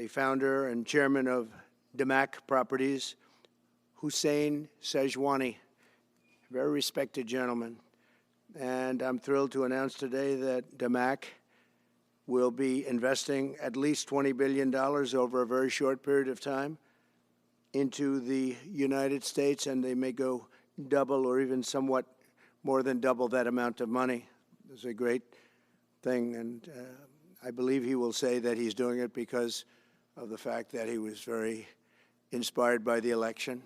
the founder and chairman of DAMAC Properties, Hussein Sejwani, a very respected gentleman. And I'm thrilled to announce today that DAMAC will be investing at least $20 billion over a very short period of time into the United States, and they may go double or even somewhat more than double that amount of money. It's a great thing, and I believe he will say that he's doing it because of the fact that he was very inspired by the election.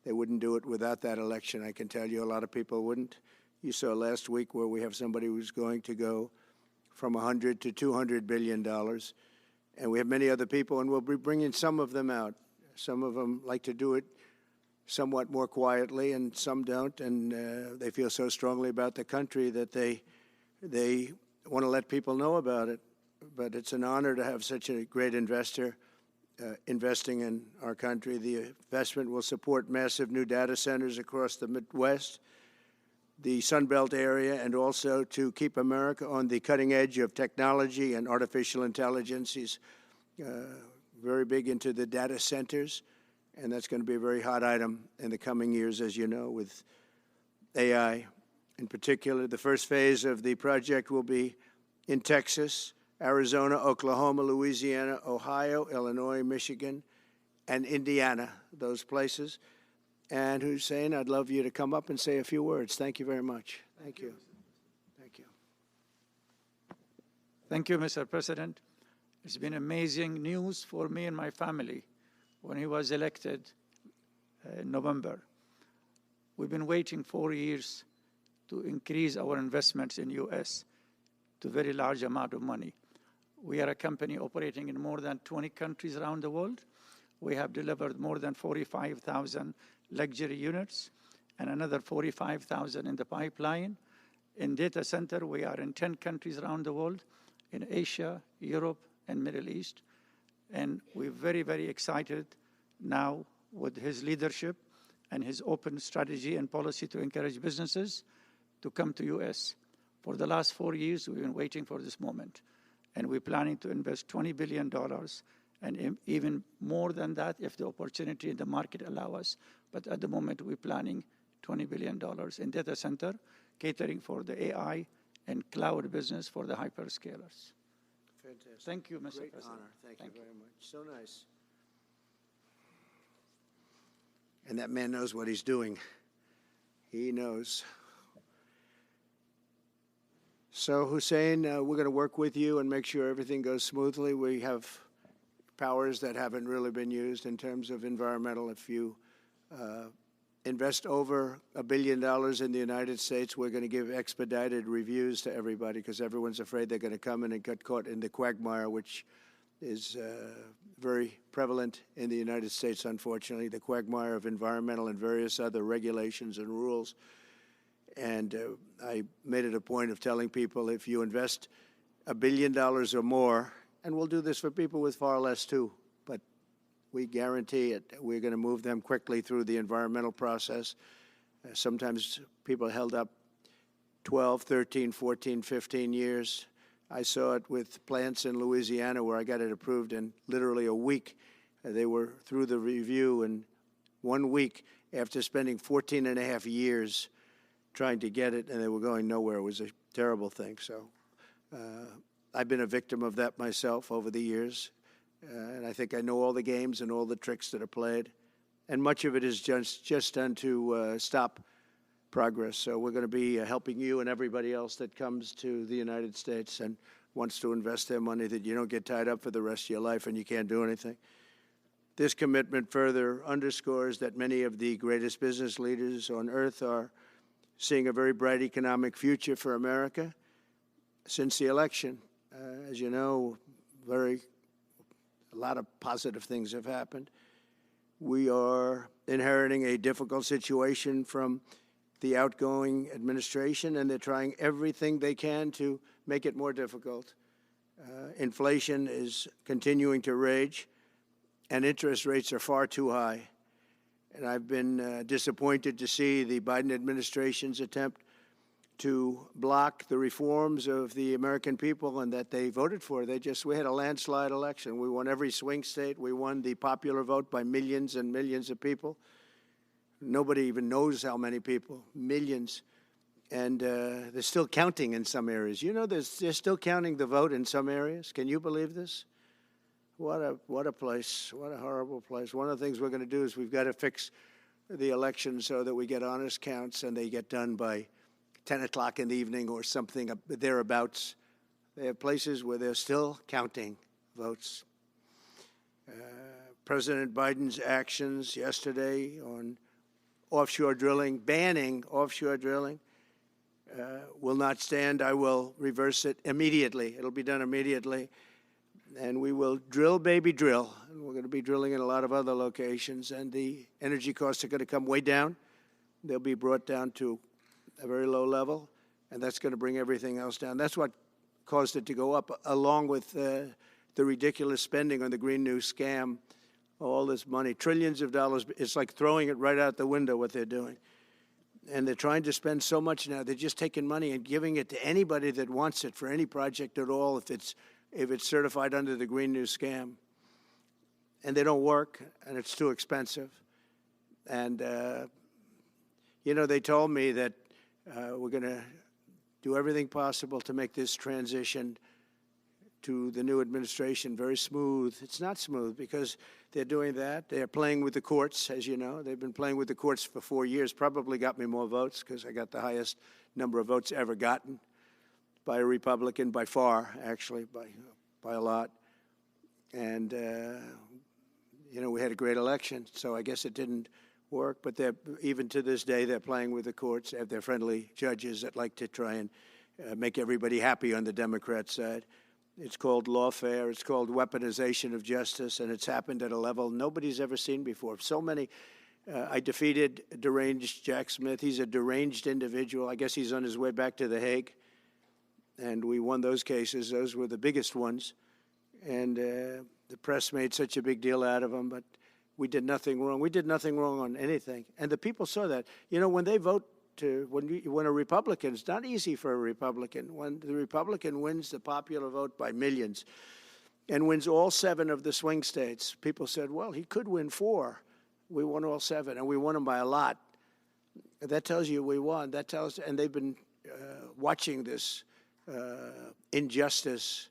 They wouldn't do it without that election, I can tell you. A lot of people wouldn't. You saw last week where we have somebody who's going to go from $100 to $200 billion, and we have many other people, and we'll be bringing some of them out. Some of them like to do it somewhat more quietly, and some don't, and they feel so strongly about the country that they want to let people know about it. But it's an honor to have such a great investor investing in our country. The investment will support massive new data centers across the Midwest, the Sun Belt area, and also to keep America on the cutting edge of technology and artificial intelligence. He's very big into the data centers, and that's going to be a very hot item in the coming years, as you know, with AI. In particular, the first phase of the project will be in Texas, Arizona, Oklahoma, Louisiana, Ohio, Illinois, Michigan, and Indiana, those places. And Hussein, I'd love you to come up and say a few words. Thank you very much. Thank you. Thank you. Thank you, Mr. President. It's been amazing news for me and my family when he was elected in November. We've been waiting 4 years to increase our investments in U.S. to a very large amount of money. We are a company operating in more than 20 countries around the world. We have delivered more than 45,000 luxury units and another 45,000 in the pipeline. In data center, we are in 10 countries around the world, in Asia, Europe, and Middle East. And we're very, very excited now with his leadership and his open strategy and policy to encourage businesses to come to U.S. For the last 4 years, we've been waiting for this moment. And we're planning to invest $20 billion and even more than that if the opportunity in the market allow us. But at the moment, we're planning $20 billion in data center, catering for the AI and cloud business for the hyperscalers. Fantastic. Thank you, Mr. Great President. honor. Thank you very much. So nice. And that man knows what he's doing. He knows. So, Hussein, we're going to work with you and make sure everything goes smoothly. We have powers that haven't really been used in terms of environmental. If you invest over $1 billion in the United States, we're going to give expedited reviews to everybody because everyone's afraid they're going to come in and get caught in the quagmire, which is very prevalent in the United States, unfortunately, the quagmire of environmental and various other regulations and rules. And I made it a point of telling people if you invest $1 billion or more, and we'll do this for people with far less too, but we guarantee it. We're going to move them quickly through the environmental process. Sometimes people held up 12, 13, 14, 15 years. I saw it with plants in Louisiana where I got it approved in literally a week. They were through the review in 1 week after spending 14 and a half years trying to get it, and they were going nowhere. It was a terrible thing. So I've been a victim of that myself over the years, and I think I know all the games and all the tricks that are played, and much of it is just done to stop progress. So we're going to be helping you and everybody else that comes to the United States and wants to invest their money, that you don't get tied up for the rest of your life and you can't do anything. This commitment further underscores that many of the greatest business leaders on earth are seeing a very bright economic future for America since the election. As you know, a lot of positive things have happened. We are inheriting a difficult situation from the outgoing administration, and they're trying everything they can to make it more difficult. Inflation is continuing to rage, and interest rates are far too high. And I've been disappointed to see the Biden administration's attempt to block the reforms of the American people and that they voted for. We had a landslide election. We won every swing state. We won the popular vote by millions and millions of people. Nobody even knows how many people, millions. And they're still counting in some areas. You know, they're still counting the vote in some areas. Can you believe this? What a place. What a horrible place. One of the things we're going to do is we've got to fix the election so that we get honest counts and they get done by 10 o'clock in the evening or something thereabouts. They have places where they're still counting votes. President Biden's actions yesterday on offshore drilling, banning offshore drilling, will not stand. I will reverse it immediately. It'll be done immediately. And we will drill, baby, drill. And we're going to be drilling in a lot of other locations. And the energy costs are going to come way down. They'll be brought down to a very low level. And that's going to bring everything else down. That's what caused it to go up, along with the ridiculous spending on the Green New scam. All this money, trillions of dollars. It's like throwing it right out the window, what they're doing. And they're trying to spend so much now. They're just taking money and giving it to anybody that wants it for any project at all, if it's certified under the Green New scam. And they don't work, and it's too expensive. And, you know, they told me that we're going to do everything possible to make this transition to the new administration very smooth. It's not smooth because they're doing that. They're playing with the courts, as you know. They've been playing with the courts for 4 years, probably got me more votes because I got the highest number of votes ever gotten by a Republican, by far, actually, by a lot. And, you know, we had a great election, so I guess it didn't work. But even to this day, they're playing with the courts. They have their friendly judges that like to try and make everybody happy on the Democrat side. It's called lawfare. It's called weaponization of justice, and it's happened at a level nobody's ever seen before. So many. I defeated deranged Jack Smith. He's a deranged individual. I guess he's on his way back to The Hague. And we won those cases. Those were the biggest ones. And the press made such a big deal out of them, but we did nothing wrong. We did nothing wrong on anything. And the people saw that. You know, when they vote, when a Republican, it's not easy for a Republican. When the Republican wins the popular vote by millions and wins all 7 of the swing states, people said, well, he could win 4. We won all 7, and we won them by a lot. That tells you we won. That tells, and they've been watching this injustice.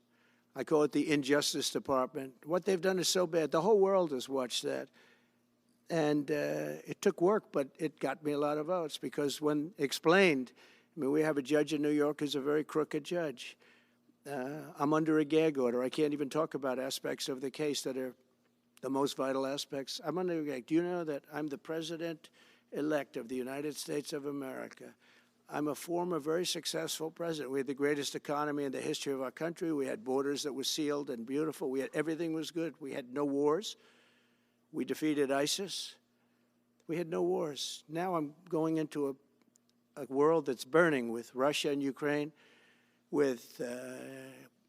I call it the Injustice Department. What they've done is so bad. The whole world has watched that. And it took work, but it got me a lot of votes because when explained, I mean, we have a judge in New York who's a very crooked judge. I'm under a gag order. I can't even talk about aspects of the case that are the most vital aspects. I'm under a gag. Do you know that I'm the president-elect of the United States of America? I'm a former very successful president. We had the greatest economy in the history of our country. We had borders that were sealed and beautiful. Everything was good. We had no wars. We defeated ISIS. We had no wars. Now I'm going into a world that's burning with Russia and Ukraine, with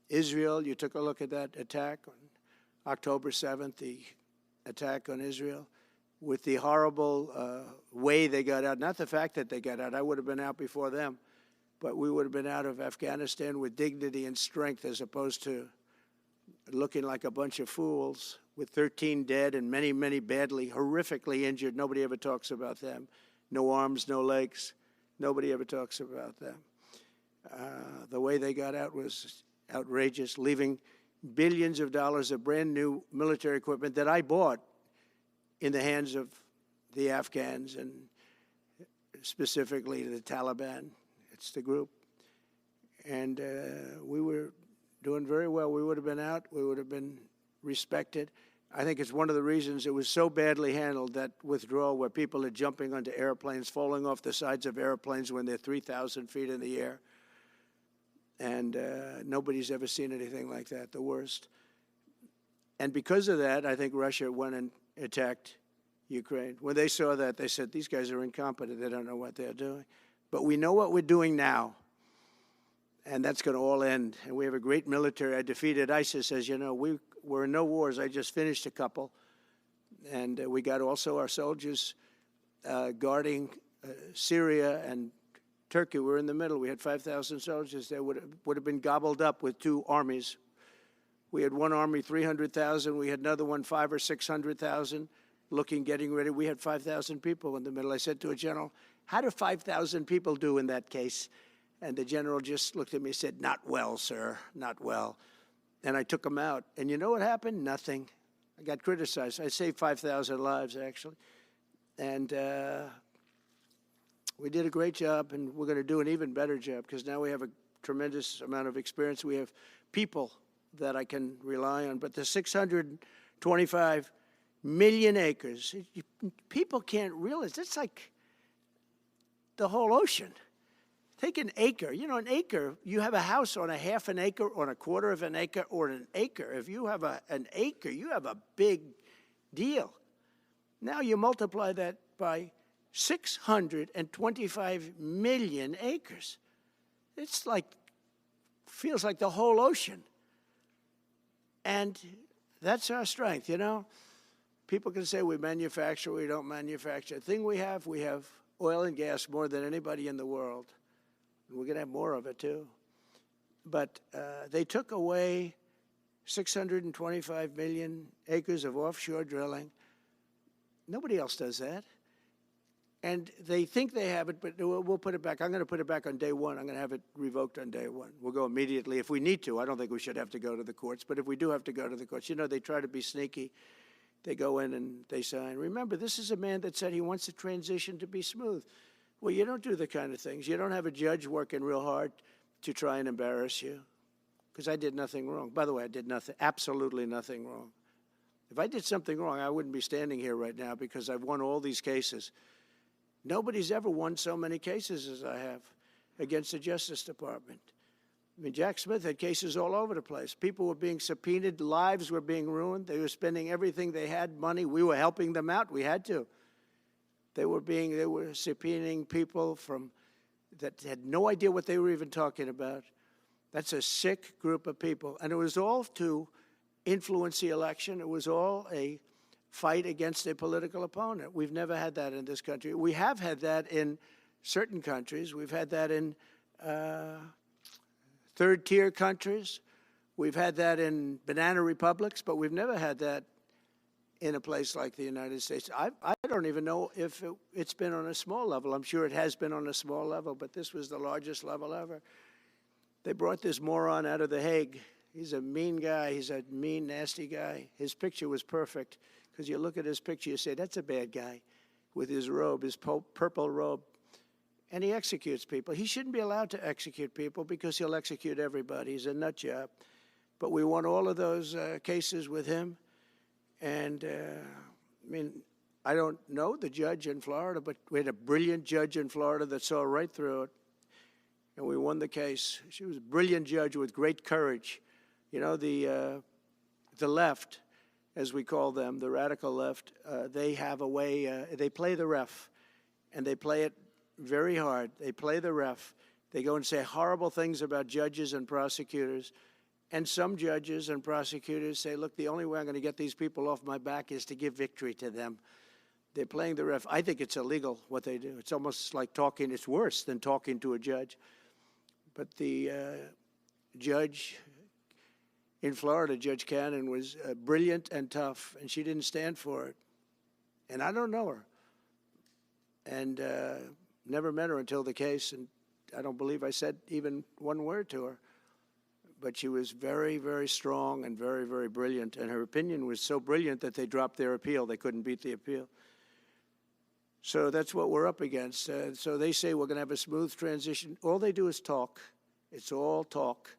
Israel. You took a look at that attack on October 7th, the attack on Israel, with the horrible way they got out. Not the fact that they got out. I would have been out before them. But we would have been out of Afghanistan with dignity and strength as opposed to looking like a bunch of fools with 13 dead and many, many badly, horrifically injured. Nobody ever talks about them. No arms, no legs. Nobody ever talks about them. The way they got out was outrageous, leaving billions of dollars of brand new military equipment that I bought in the hands of the Afghans and specifically the Taliban. It's the group. And we were doing very well. We would have been out. We would have been respected. I think it's one of the reasons it was so badly handled, that withdrawal where people are jumping onto airplanes, falling off the sides of airplanes when they're 3,000 feet in the air. And nobody's ever seen anything like that, the worst. And because of that, I think Russia went and attacked Ukraine. When they saw that, they said, these guys are incompetent. They don't know what they're doing. But we know what we're doing now. And that's going to all end. And we have a great military. I defeated ISIS, as you know. We're in no wars. I just finished a couple. And we got also our soldiers guarding Syria and Turkey. We're in the middle. We had 5,000 soldiers there. Would have been gobbled up with two armies. We had one army, 300,000. We had another one, 500,000 or 600,000, getting ready. We had 5,000 people in the middle. I said to a general, how do 5,000 people do in that case? And the general just looked at me and said, not well, sir, not well. And I took him out. And you know what happened? Nothing. I got criticized. I saved 5,000 lives, actually. And we did a great job, and we're going to do an even better job because now we have a tremendous amount of experience. We have people that I can rely on. But the 625 million acres, people can't realize, it's like the whole ocean. Take an acre. You know, an acre, you have a house on a half an acre, on a quarter of an acre, or an acre. If you have an acre, you have a big deal. Now you multiply that by 625 million acres. It's like, feels like the whole ocean. And that's our strength, you know. People can say we manufacture, we don't manufacture. The thing we have oil and gas more than anybody in the world. We're going to have more of it, too. But they took away 625 million acres of offshore drilling. Nobody else does that. And they think they have it, but we'll put it back. I'm going to put it back on day one. I'm going to have it revoked on day one. We'll go immediately if we need to. I don't think we should have to go to the courts. But if we do have to go to the courts, you know, they try to be sneaky. They go in and they sign. Remember, this is a man that said he wants the transition to be smooth. Well, you don't do the kind of things. You don't have a judge working real hard to try and embarrass you, because I did nothing wrong. By the way, I did nothing, absolutely nothing wrong. If I did something wrong, I wouldn't be standing here right now because I've won all these cases. Nobody's ever won so many cases as I have against the Justice Department. I mean, Jack Smith had cases all over the place. People were being subpoenaed. Lives were being ruined. They were spending everything they had, money. We were helping them out. We had to. They were subpoenaing people that had no idea what they were even talking about. That's a sick group of people. And it was all to influence the election. It was all a fight against a political opponent. We've never had that in this country. We have had that in certain countries. We've had that in third-tier countries. We've had that in banana republics, but we've never had that in a place like the United States. I don't even know if it's been on a small level. I'm sure it has been on a small level, but this was the largest level ever. They brought this moron out of The Hague. He's a mean guy. He's a mean, nasty guy. His picture was perfect, because you look at his picture, you say, that's a bad guy with his robe, his purple robe. And he executes people. He shouldn't be allowed to execute people because he'll execute everybody. He's a nut job. But we won all of those cases with him. And, I mean, I don't know the judge in Florida, but we had a brilliant judge in Florida that saw right through it. And we won the case. She was a brilliant judge with great courage. You know, the left, as we call them, the radical left, they have a way, they play the ref, and they play it very hard. They play the ref. They go and say horrible things about judges and prosecutors. And some judges and prosecutors say, look, the only way I'm going to get these people off my back is to give victory to them. They're playing the ref. I think it's illegal what they do. It's almost like talking. It's worse than talking to a judge. But the judge in Florida, Judge Cannon, was brilliant and tough, and she didn't stand for it. And I don't know her. And never met her until the case, and I don't believe I said even one word to her. But she was very, very strong and very, very brilliant. And her opinion was so brilliant that they dropped their appeal. They couldn't beat the appeal. So that's what we're up against. So they say we're going to have a smooth transition. All they do is talk. It's all talk.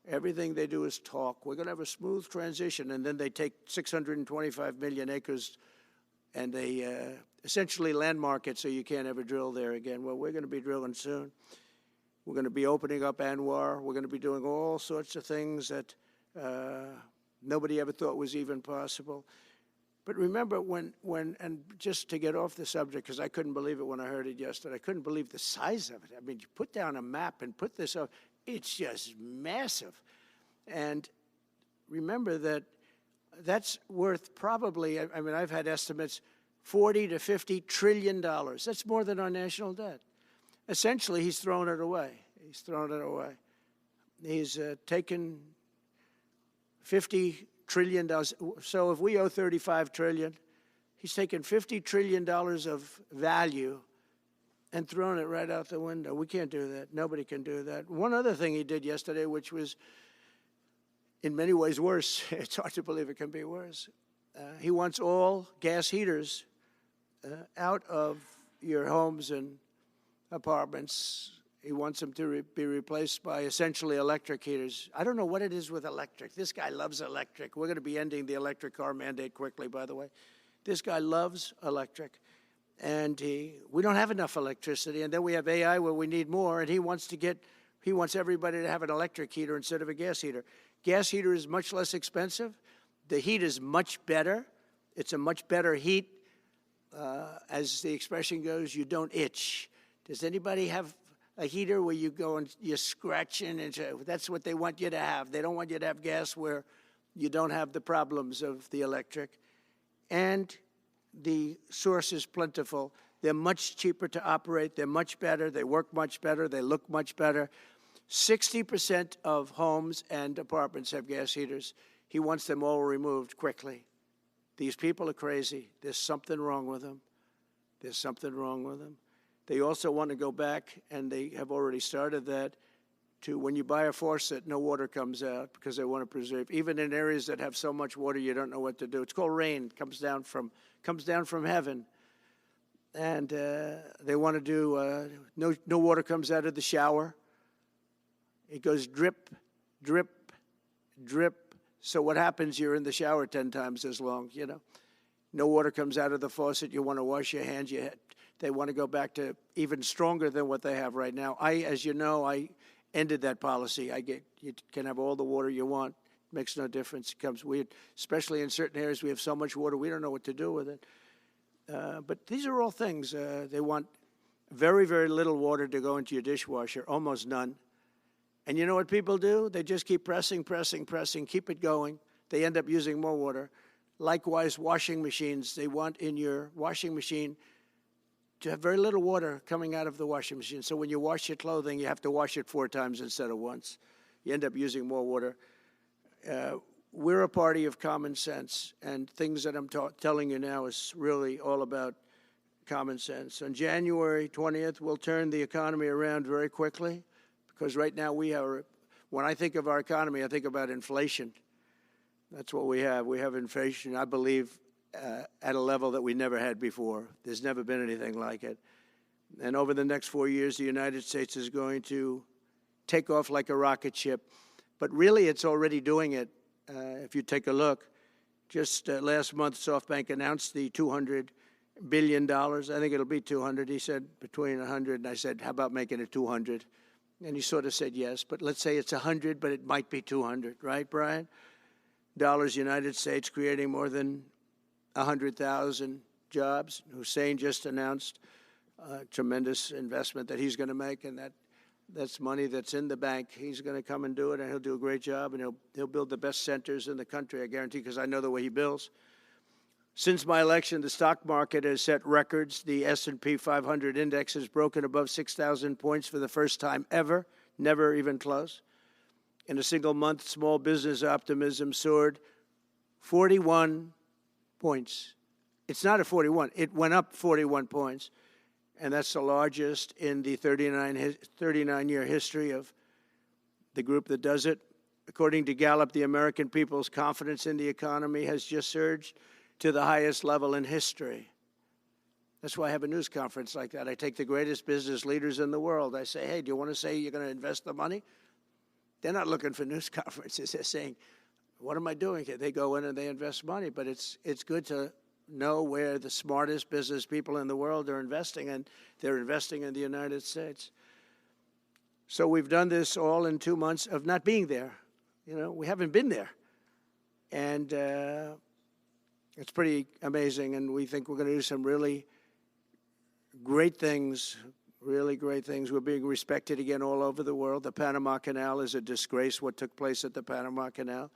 Everything they do is talk. We're going to have a smooth transition. And then they take 625 million acres and they essentially landmark it so you can't ever drill there again. Well, we're going to be drilling soon. We're going to be opening up Anwar. We're going to be doing all sorts of things that nobody ever thought was even possible. But remember and just to get off the subject, because I couldn't believe it when I heard it yesterday, I couldn't believe the size of it. I mean, you put down a map and put this up, it's just massive. And remember that that's worth probably, I mean, I've had estimates, $40 to $50 trillion. That's more than our national debt. essentially he's thrown it away. He's thrown it away. He's taken $50 trillion. So if we owe $35 trillion, he's taken $50 trillion of value and thrown it right out the window. We can't do that. Nobody can do that. One other thing he did yesterday, which was in many ways worse, it's hard to believe it can be worse. He wants all gas heaters out of your homes and apartments. He wants them to be replaced by essentially electric heaters. I don't know what it is with electric. This guy loves electric. We're going to be ending the electric car mandate quickly, by the way. This guy loves electric. And we don't have enough electricity. And then we have AI where we need more. And he wants everybody to have an electric heater instead of a gas heater. Gas heater is much less expensive. The heat is much better. It's a much better heat. As the expression goes, you don't itch. Does anybody have a heater where you go and you're scratching? And that's what they want you to have. They don't want you to have gas where you don't have the problems of the electric. And the source is plentiful. They're much cheaper to operate. They're much better. They work much better. They look much better. 60% of homes and apartments have gas heaters. He wants them all removed quickly. These people are crazy. There's something wrong with them. There's something wrong with them. They also want to go back, and they have already started that, to when you buy a faucet, no water comes out because they want to preserve. Even in areas that have so much water, you don't know what to do. It's called rain. It comes down from heaven. And they want to do, no water comes out of the shower. It goes drip, drip, drip. So what happens, you're in the shower 10 times as long, you know. No water comes out of the faucet. You want to wash your hands. They want to go back to even stronger than what they have right now. As you know, I ended that policy. You can have all the water you want. It makes no difference. It comes weird, especially in certain areas. We have so much water, we don't know what to do with it. But these are all things. They want very, very little water to go into your dishwasher, almost none. And you know what people do? They just keep pressing, keep it going. They end up using more water. Likewise, washing machines. They want in your washing machine to have very little water coming out of the washing machine. So when you wash your clothing, you have to wash it 4 times instead of once. You end up using more water. We're a party of common sense, and things that I'm telling you now is really all about common sense. On January 20th, we'll turn the economy around very quickly, because right now when I think of our economy, I think about inflation. That's what we have. We have inflation, I believe, at a level that we never had before. There's never been anything like it. And over the next 4 years, the United States is going to take off like a rocket ship. But really, it's already doing it. If you take a look, just last month, SoftBank announced the $200 billion. I think it'll be 200. He said between 100, and I said, how about making it 200? And he sort of said yes, but let's say it's 100, but it might be 200, right, Brian? Dollars, United States, creating more than 100,000 jobs. Hussein just announced a tremendous investment that he's going to make, and that's money that's in the bank. He's going to come and do it, and he'll do a great job, and he'll build the best centers in the country, I guarantee, because I know the way he builds. Since my election, the stock market has set records. The S&P 500 index has broken above 6,000 points for the first time ever, never even close. In a single month, small business optimism soared 41 points. It's not a 41. It went up 41 points. And that's the largest in the 39-year history of the group that does it. According to Gallup, the American people's confidence in the economy has just surged to the highest level in history. That's why I have a news conference like that. I take the greatest business leaders in the world. I say, hey, do you want to say you're going to invest the money? They're not looking for news conferences. They're saying, what am I doing here? They go in and they invest money, but it's good to know where the smartest business people in the world are investing, and they're investing in the United States. So we've done this all in 2 months of not being there. You know, we haven't been there. And it's pretty amazing, and we think we're going to do some really great things, really great things. We're being respected again all over the world. The Panama Canal is a disgrace, what took place at the Panama Canal.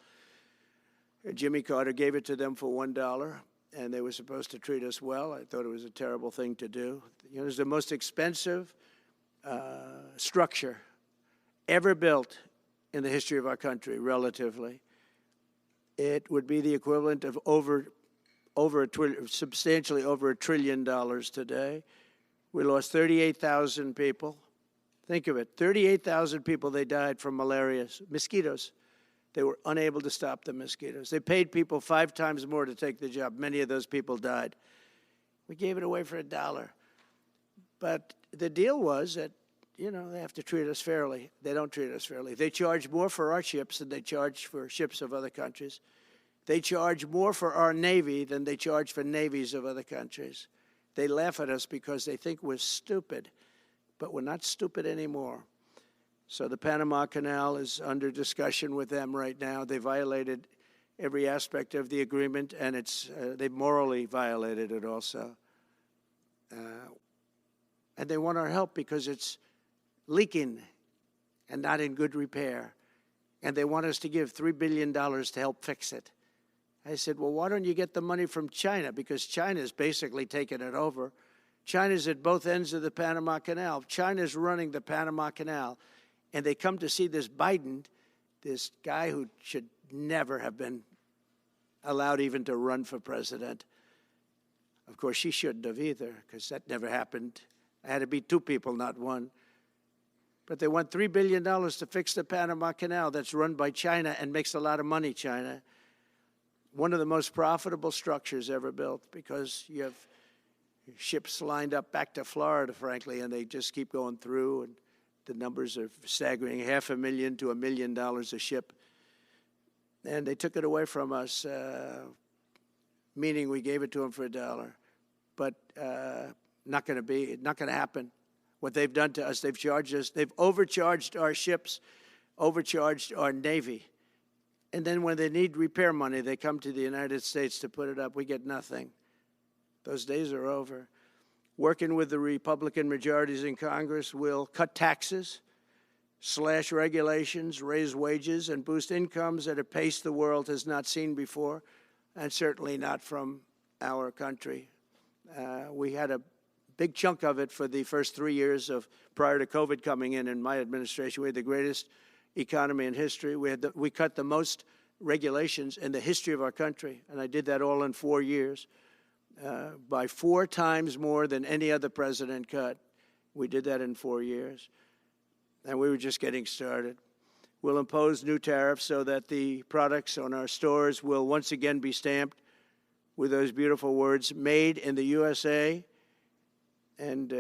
Jimmy Carter gave it to them for $1, and they were supposed to treat us well. I thought it was a terrible thing to do. You know, it was the most expensive structure ever built in the history of our country, relatively. It would be the equivalent of substantially over $1 trillion today. We lost 38,000 people. Think of it, 38,000 people, they died from malaria, mosquitoes. They were unable to stop the mosquitoes. They paid people 5 times more to take the job. Many of those people died. We gave it away for $1. But the deal was that, you know, they have to treat us fairly. They don't treat us fairly. They charge more for our ships than they charge for ships of other countries. They charge more for our Navy than they charge for navies of other countries. They laugh at us because they think we're stupid, but we're not stupid anymore. So the Panama Canal is under discussion with them right now. They violated every aspect of the agreement, and they morally violated it also. And they want our help because it's leaking and not in good repair. And they want us to give $3 billion to help fix it. I said, well, why don't you get the money from China? Because China's basically taken it over. China's at both ends of the Panama Canal. China's running the Panama Canal. And they come to see this Biden, this guy who should never have been allowed even to run for president. Of course, she shouldn't have either, because that never happened. I had to be 2 people, not 1. But they want $3 billion to fix the Panama Canal that's run by China and makes a lot of money, China. One of the most profitable structures ever built, because you have ships lined up back to Florida, frankly, and they just keep going through, and the numbers are staggering, $500,000 to $1 million a ship. And they took it away from us, meaning we gave it to them for $1. But not going to happen. What they've done to us, they've charged us, they've overcharged our ships, overcharged our Navy. And then when they need repair money, they come to the United States to put it up. We get nothing. Those days are over. Working with the Republican majorities in Congress, will cut taxes, slash regulations, raise wages, and boost incomes at a pace the world has not seen before, and certainly not from our country. We had a big chunk of it for the first 3 years prior to COVID coming in my administration. We had the greatest economy in history. We cut the most regulations in the history of our country, and I did that all in 4 years. By 4 times more than any other president cut. We did that in 4 years. And we were just getting started. We'll impose new tariffs so that the products on our stores will once again be stamped with those beautiful words, made in the USA. And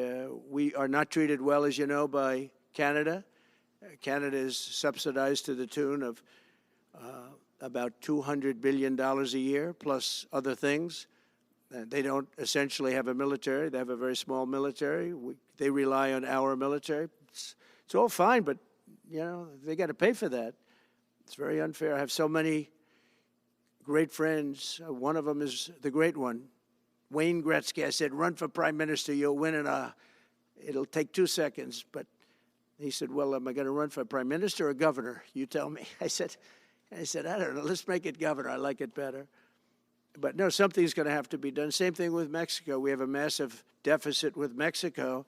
we are not treated well, as you know, by Canada. Canada is subsidized to the tune of about $200 billion a year, plus other things. They don't essentially have a military. They have a very small military. They rely on our military. It's all fine, but, you know, they got to pay for that. It's very unfair. I have so many great friends. One of them is the great one, Wayne Gretzky. I said, run for prime minister. You'll win it'll take 2 seconds. But he said, well, am I going to run for prime minister or governor? You tell me. I said, I don't know. Let's make it governor. I like it better. But no, something's going to have to be done. Same thing with Mexico. We have a massive deficit with Mexico,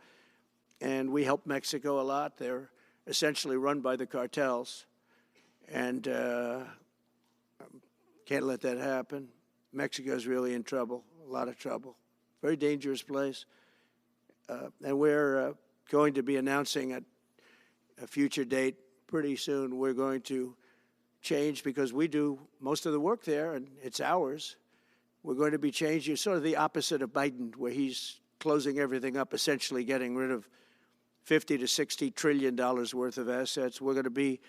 and we help Mexico a lot. They're essentially run by the cartels, and can't let that happen. Mexico's really in trouble, a lot of trouble. Very dangerous place. And we're going to be announcing at a future date pretty soon. We're going to change, because we do most of the work there, and it's ours. We're going to be changing, sort of the opposite of Biden, where he's closing everything up, essentially getting rid of $50 to $60 trillion worth of assets. We're going to be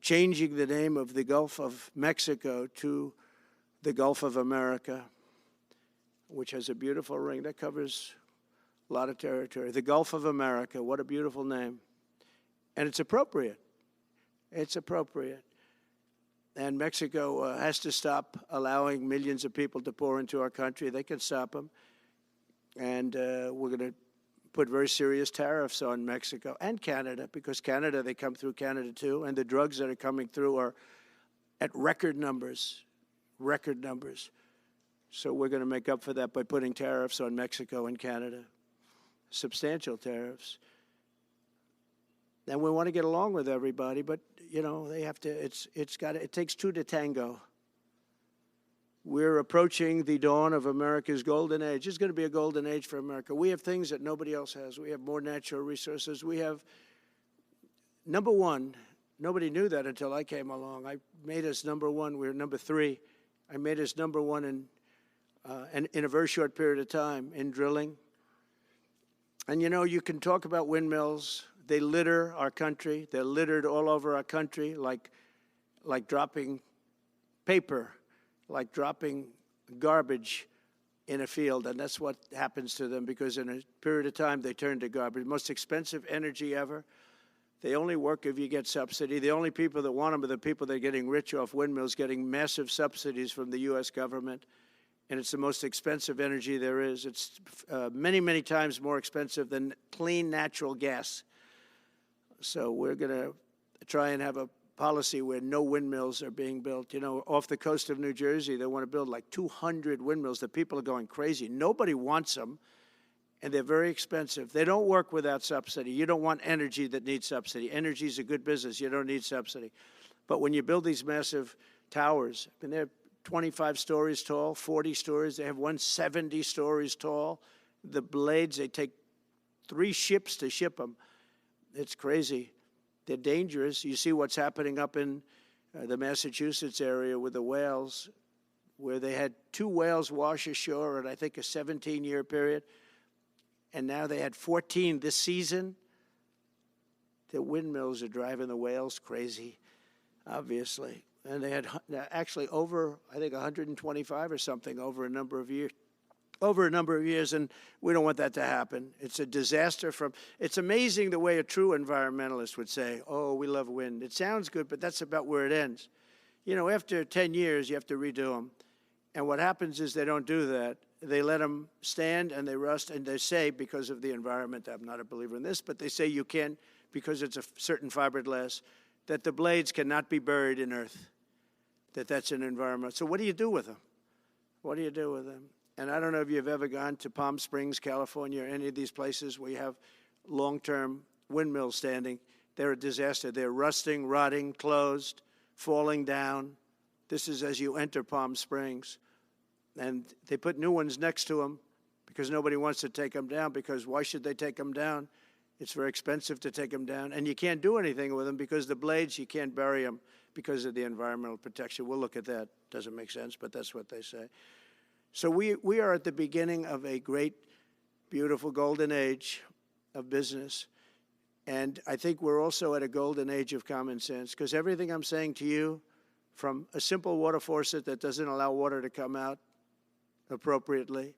changing the name of the Gulf of Mexico to the Gulf of America, which has a beautiful ring that covers a lot of territory. The Gulf of America, what a beautiful name. And it's appropriate. It's appropriate. And Mexico has to stop allowing millions of people to pour into our country. They can stop them. And we're going to put very serious tariffs on Mexico and Canada, because Canada, they come through Canada too. And the drugs that are coming through are at record numbers, record numbers. So we're going to make up for that by putting tariffs on Mexico and Canada, substantial tariffs. And we want to get along with everybody, but, you know, they have to, it takes two to tango. We're approaching the dawn of America's golden age. It's going to be a golden age for America. We have things that nobody else has. We have more natural resources. We have, number one, nobody knew that until I came along. I made us number one. We were number three. I made us number one in a very short period of time in drilling. And, you know, you can talk about windmills. They litter our country. They're littered all over our country like dropping paper, like dropping garbage in a field, and that's what happens to them because in a period of time they turn to garbage. Most expensive energy ever. They only work if you get subsidy. The only people that want them are the people that are getting rich off windmills, getting massive subsidies from the U.S. government, and it's the most expensive energy there is. It's many, many times more expensive than clean natural gas. So we're going to try and have a policy where no windmills are being built. You know, off the coast of New Jersey, they want to build like 200 windmills. The people are going crazy. Nobody wants them, and they're very expensive. They don't work without subsidy. You don't want energy that needs subsidy. Energy is a good business. You don't need subsidy. But when you build these massive towers, I mean, they're 25 stories tall, 40 stories. They have one 70 stories tall. The blades, they take 3 ships to ship them. It's crazy. They're dangerous. You see what's happening up in the Massachusetts area with the whales, where they had 2 whales wash ashore in, I think, a 17-year period, and now they had 14 this season. The windmills are driving the whales crazy, obviously. And they had actually over, I think, 125 or something over a number of years. And we don't want that to happen. It's a disaster it's amazing the way a true environmentalist would say, oh, we love wind. It sounds good, but that's about where it ends. You know, after 10 years, you have to redo them. And what happens is they don't do that. They let them stand and they rust, and they say, because of the environment, I'm not a believer in this, but they say you can't, because it's a certain fiberglass, that the blades cannot be buried in earth, that's an environment. So what do you do with them? What do you do with them? And I don't know if you've ever gone to Palm Springs, California, or any of these places where you have long-term windmills standing. They're a disaster. They're rusting, rotting, closed, falling down. This is as you enter Palm Springs. And they put new ones next to them because nobody wants to take them down, because why should they take them down? It's very expensive to take them down. And you can't do anything with them because the blades, you can't bury them because of the environmental protection. We'll look at that. Doesn't make sense, but that's what they say. So we are at the beginning of a great, beautiful golden age of business. And I think we're also at a golden age of common sense, because everything I'm saying to you, from a simple water faucet that doesn't allow water to come out appropriately,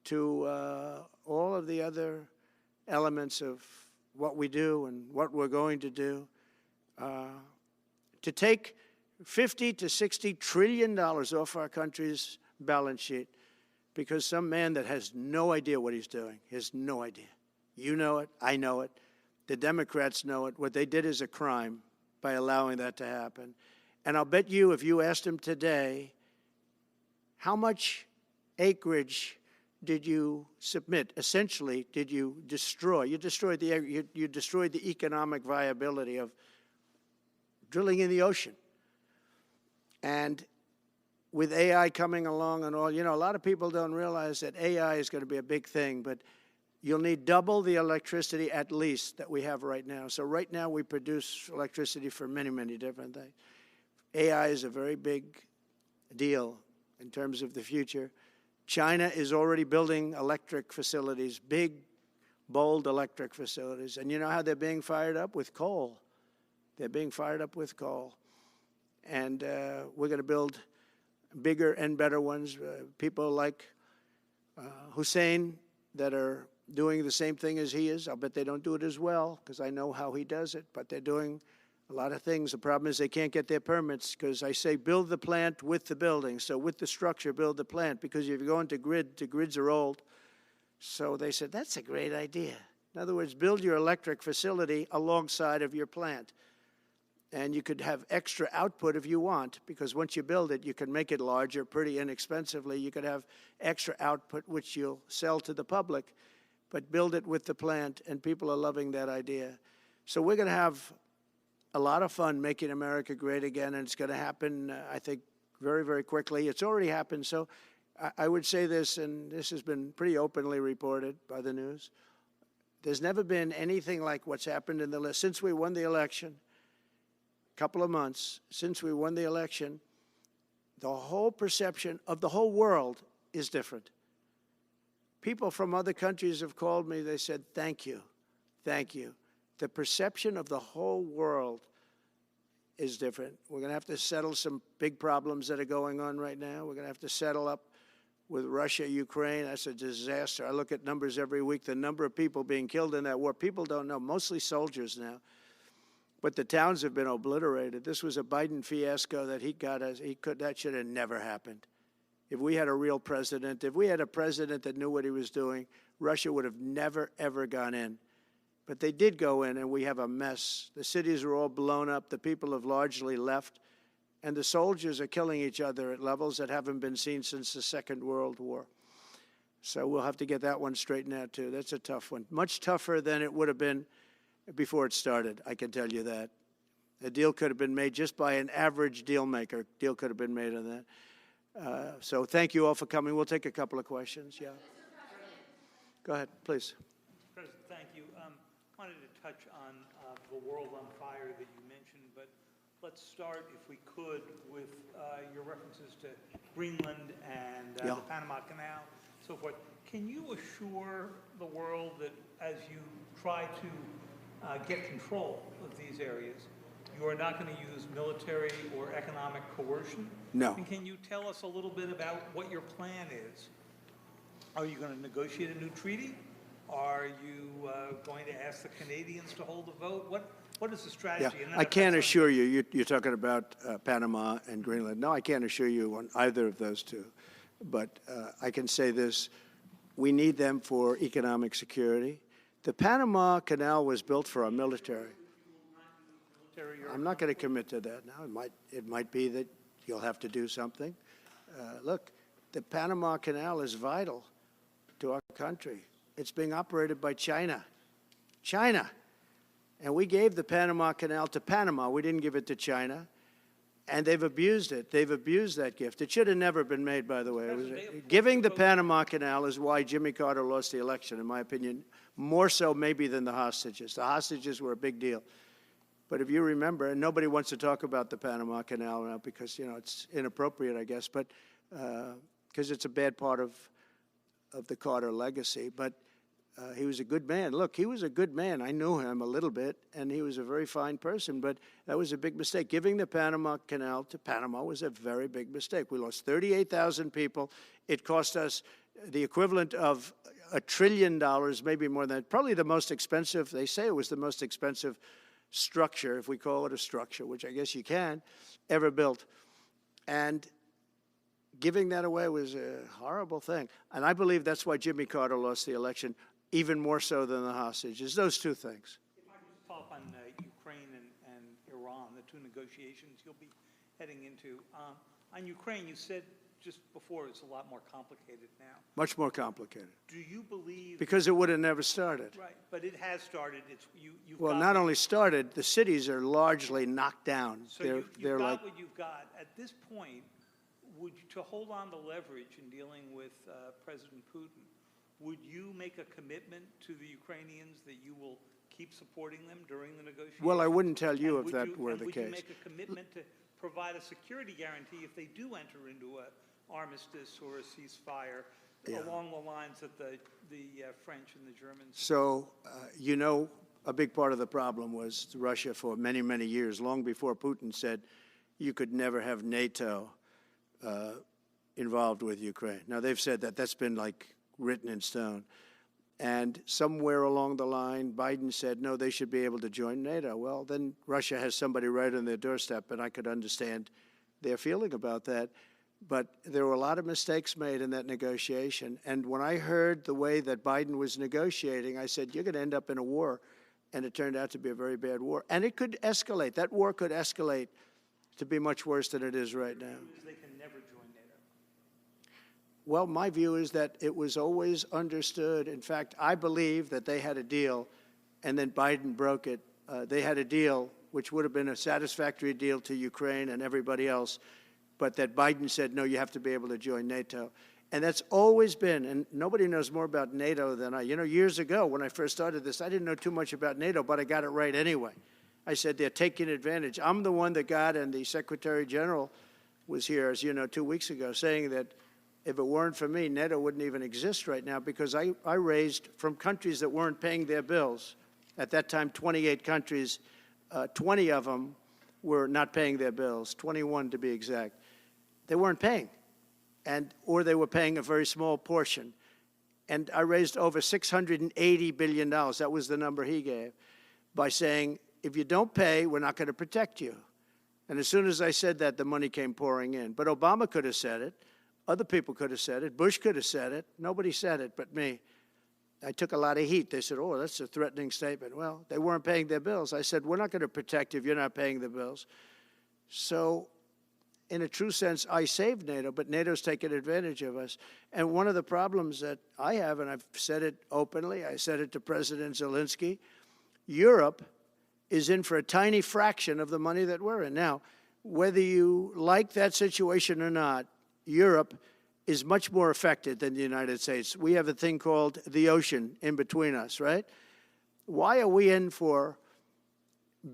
to all of the other elements of what we do and what we're going to do, to take $50 to $60 trillion off our country's balance sheet because some man that has no idea what he's doing, has no idea. You know it, I know it, the Democrats know it. What they did is a crime by allowing that to happen. And I'll bet you, if you asked him today, how much acreage did you submit? Essentially, did you destroy? You destroyed the economic viability of drilling in the ocean. And with AI coming along and all, you know, a lot of people don't realize that AI is going to be a big thing, but you'll need double the electricity at least that we have right now. So right now we produce electricity for many, many different things. AI is a very big deal in terms of the future. China is already building electric facilities, big, bold electric facilities. And you know how they're being fired up? With coal. They're being fired up with coal. And we're going to build bigger and better ones. People like Hussein that are doing the same thing as he is. I'll bet they don't do it as well because I know how he does it, but they're doing a lot of things. The problem is they can't get their permits because I say build the plant with the building. So with the structure, build the plant, because if you go into the grids are old. So they said, that's a great idea. In other words, build your electric facility alongside of your plant. And you could have extra output if you want, because once you build it, you can make it larger pretty inexpensively. You could have extra output, which you'll sell to the public, but build it with the plant, and people are loving that idea. So we're going to have a lot of fun making America great again, and it's going to happen, I think, very, very quickly. It's already happened. So I would say this, and this has been pretty openly reported by the news. There's never been anything like what's happened in the list. Since we won the election, a couple of months, since we won the election, the whole perception of the whole world is different. People from other countries have called me. They said, thank you, thank you. The perception of the whole world is different. We're going to have to settle some big problems that are going on right now. We're going to have to settle up with Russia, Ukraine. That's a disaster. I look at numbers every week, the number of people being killed in that war. People don't know, mostly soldiers now. But the towns have been obliterated. This was a Biden fiasco that that should have never happened. If we had a real president, if we had a president that knew what he was doing, Russia would have never, ever gone in. But they did go in, and we have a mess. The cities are all blown up. The people have largely left. And the soldiers are killing each other at levels that haven't been seen since the Second World War. So we'll have to get that one straightened out, too. That's a tough one. Much tougher than it would have been before it started, I can tell you that. A deal could have been made just by an average deal maker. Deal could have been made on that. So thank you all for coming. We'll take a couple of questions. Yeah. Go ahead, please. President, thank you. Wanted to touch on the world on fire that you mentioned, but let's start, if we could, with your references to Greenland and the Panama Canal, so forth. Can you assure the world that as you try to get control of these areas, you are not going to use military or economic coercion? No. And can you tell us a little bit about what your plan is? Are you going to negotiate a new treaty? Are you going to ask the Canadians to hold a vote? What is the strategy? Yeah. I can't assure you, you're talking about Panama and Greenland. No, I can't assure you on either of those two. But I can say this, we need them for economic security. The Panama Canal was built for our military. I'm not going to commit to that now. It might be that you'll have to do something. Look, the Panama Canal is vital to our country. It's being operated by China. China. And we gave the Panama Canal to Panama. We didn't give it to China. And they've abused it. They've abused that gift. It should have never been made, by the way. Giving the Panama Canal is why Jimmy Carter lost the election, in my opinion, more so maybe than the hostages. The hostages were a big deal. But if you remember, and nobody wants to talk about the Panama Canal now because, you know, it's inappropriate, I guess, but because it's a bad part of the Carter legacy. But he was a good man. Look, he was a good man. I knew him a little bit, and he was a very fine person, but that was a big mistake. Giving the Panama Canal to Panama was a very big mistake. We lost 38,000 people. It cost us the equivalent of $1 trillion, maybe more than that. Probably the most expensive, they say it was the most expensive structure, if we call it a structure, which I guess you can, ever built. And giving that away was a horrible thing. And I believe that's why Jimmy Carter lost the election, even more so than the hostages. Those two things. If I could just follow up on Ukraine and Iran, the two negotiations you'll be heading into. On Ukraine, you said just before it's a lot more complicated now. Much more complicated. Do you believe... Because it would have never started. Right, but it has started. Well, not only started, the cities are largely knocked down. So you've got what you've got. At this point, to hold on to leverage in dealing with President Putin, would you make a commitment to the Ukrainians that you will keep supporting them during the negotiations? Well, I wouldn't tell you if that were the case. Would you make a commitment to provide a security guarantee if they do enter into an armistice or a ceasefire along the lines that the French and the Germans? So, you know, a big part of the problem was Russia for many, many years, long before Putin said you could never have NATO involved with Ukraine. Now, they've said that. That's been like written in stone. And somewhere along the line, Biden said, no, they should be able to join NATO. Well, then Russia has somebody right on their doorstep, and I could understand their feeling about that. But there were a lot of mistakes made in that negotiation. And when I heard the way that Biden was negotiating, I said, you're going to end up in a war. And it turned out to be a very bad war. And it could escalate. That war could escalate to be much worse than it is right now. They can never join NATO. Well, my view is that it was always understood. In fact, I believe that they had a deal, and then Biden broke it they had a deal which would have been a satisfactory deal to Ukraine and everybody else, but that Biden said, no, you have to be able to join NATO. And that's always been, and nobody knows more about NATO than I. You know, years ago when I first started this, I didn't know too much about NATO, but I got it right anyway. I said they're taking advantage. I'm the one that got, and the Secretary General was here, as you know, 2 weeks ago, saying that if it weren't for me, NATO wouldn't even exist right now, because I raised from countries that weren't paying their bills. At that time, 28 countries, 20 of them were not paying their bills, 21 to be exact. They weren't paying, or they were paying a very small portion. And I raised over $680 billion, that was the number he gave, by saying, if you don't pay, we're not going to protect you. And as soon as I said that, the money came pouring in. But Obama could have said it. Other people could have said it. Bush could have said it. Nobody said it but me. I took a lot of heat. They said, oh, that's a threatening statement. Well, they weren't paying their bills. I said, we're not going to protect you if you're not paying the bills. So in a true sense, I saved NATO, but NATO's taken advantage of us. And one of the problems that I have, and I've said it openly, I said it to President Zelensky, Europe is in for a tiny fraction of the money that we're in. Now, whether you like that situation or not, Europe is much more affected than the United States. We have a thing called the ocean in between us, right? Why are we in for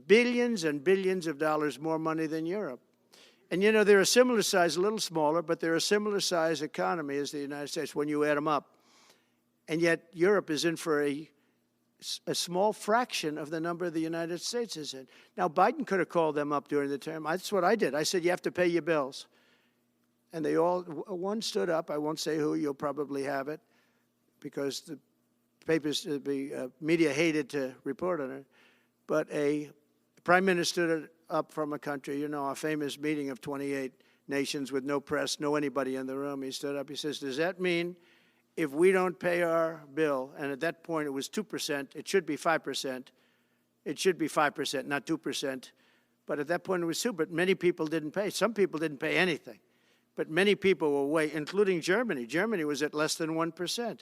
billions and billions of dollars more money than Europe? And, you know, they're a similar size, a little smaller, but they're a similar size economy as the United States when you add them up. And yet Europe is in for a small fraction of the number the United States is in. Now, Biden could have called them up during the term. That's what I did. I said, you have to pay your bills. And they all, one stood up. I won't say who. You'll probably have it because the papers, the media hated to report on it. But a prime minister stood up from a country, you know, a famous meeting of 28 nations with no press, no anybody in the room. He stood up. He says, does that mean if we don't pay our bill, and at that point it was 2%, it should be 5%. It should be 5%, not 2%. But at that point it was 2%, but many people didn't pay. Some people didn't pay anything. But many people were way, including Germany. Germany was at less than 1%. You're going to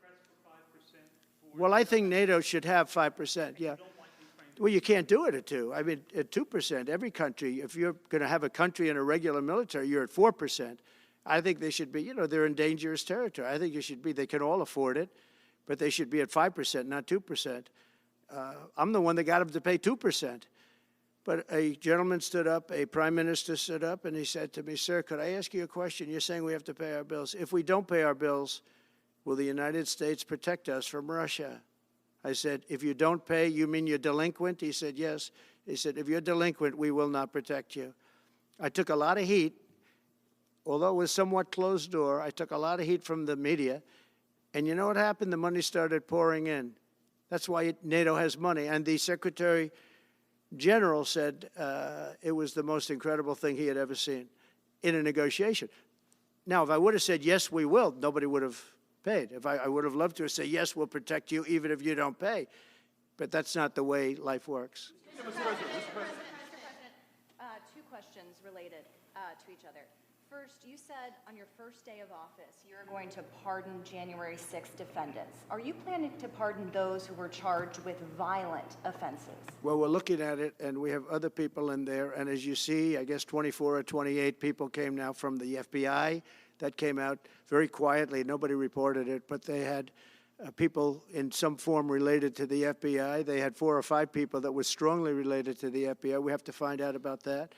press for 5%? Well, I think NATO should have 5%, yeah. Well, you can't do it at 2%. I mean, at 2%, every country, if you're going to have a country in a regular military, you're at 4%. I think they should be, you know, they're in dangerous territory. I think it should be, they can all afford it, but they should be at 5%, not 2%. I'm the one that got them to pay 2%. But a gentleman stood up, a prime minister stood up, and he said to me, sir, could I ask you a question? You're saying we have to pay our bills. If we don't pay our bills, will the United States protect us from Russia? I said, if you don't pay, you mean you're delinquent? He said, yes. He said, if you're delinquent, we will not protect you. I took a lot of heat. Although it was somewhat closed door, I took a lot of heat from the media. And you know what happened? The money started pouring in. That's why NATO has money. And the Secretary General said it was the most incredible thing he had ever seen in a negotiation. Now, if I would have said, yes, we will, nobody would have paid. If I would have loved to say, yes, we'll protect you even if you don't pay. But that's not the way life works. Mr. President, two questions related to each other. First, you said on your first day of office you're going to pardon January 6th defendants. Are you planning to pardon those who were charged with violent offenses? Well, we're looking at it, and we have other people in there. And as you see, I guess 24 or 28 people came now from the FBI. That came out very quietly. Nobody reported it, but they had people in some form related to the FBI. They had 4 or 5 people that were strongly related to the FBI. We have to find out about that.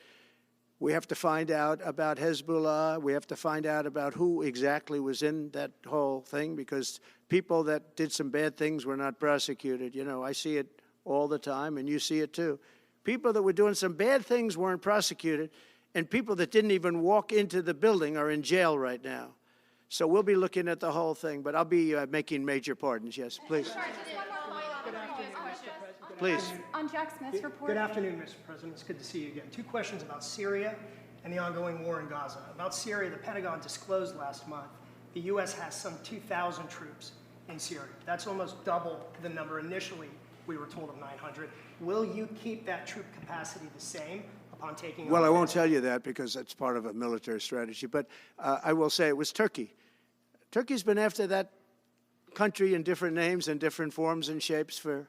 We have to find out about Hezbollah. We have to find out about who exactly was in that whole thing, because people that did some bad things were not prosecuted. You know, I see it all the time, and you see it too. People that were doing some bad things weren't prosecuted, and people that didn't even walk into the building are in jail right now. So we'll be looking at the whole thing, but I'll be making major pardons. Yes, please. Sorry, just one more follow-up. Please. On Jack Smith's report. Good afternoon, Mr. President. It's good to see you again. 2 questions about Syria and the ongoing war in Gaza. About Syria, the Pentagon disclosed last month the U.S. has some 2,000 troops in Syria. That's almost double the number initially we were told of 900. Will you keep that troop capacity the same upon taking over? Well, I won't tell you that because that's part of a military strategy, but I will say it was Turkey. Turkey's been after that country in different names and different forms and shapes for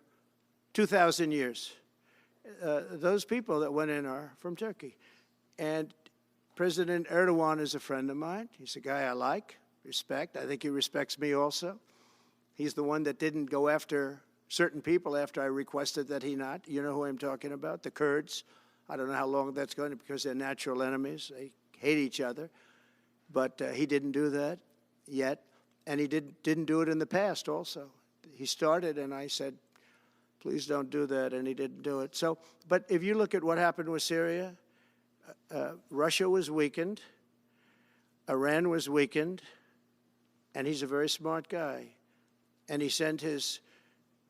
2,000 years. those people that went in are from Turkey. And President Erdogan is a friend of mine. He's a guy I like, respect. I think he respects me also. He's the one that didn't go after certain people after I requested that he not. You know who I'm talking about, the Kurds. I don't know how long that's going to, because they're natural enemies. They hate each other. But he didn't do that yet. And he didn't do it in the past also. He started, and I said, please don't do that, and he didn't do it. So, but if you look at what happened with Syria, Russia was weakened, Iran was weakened, and he's a very smart guy. And he sent his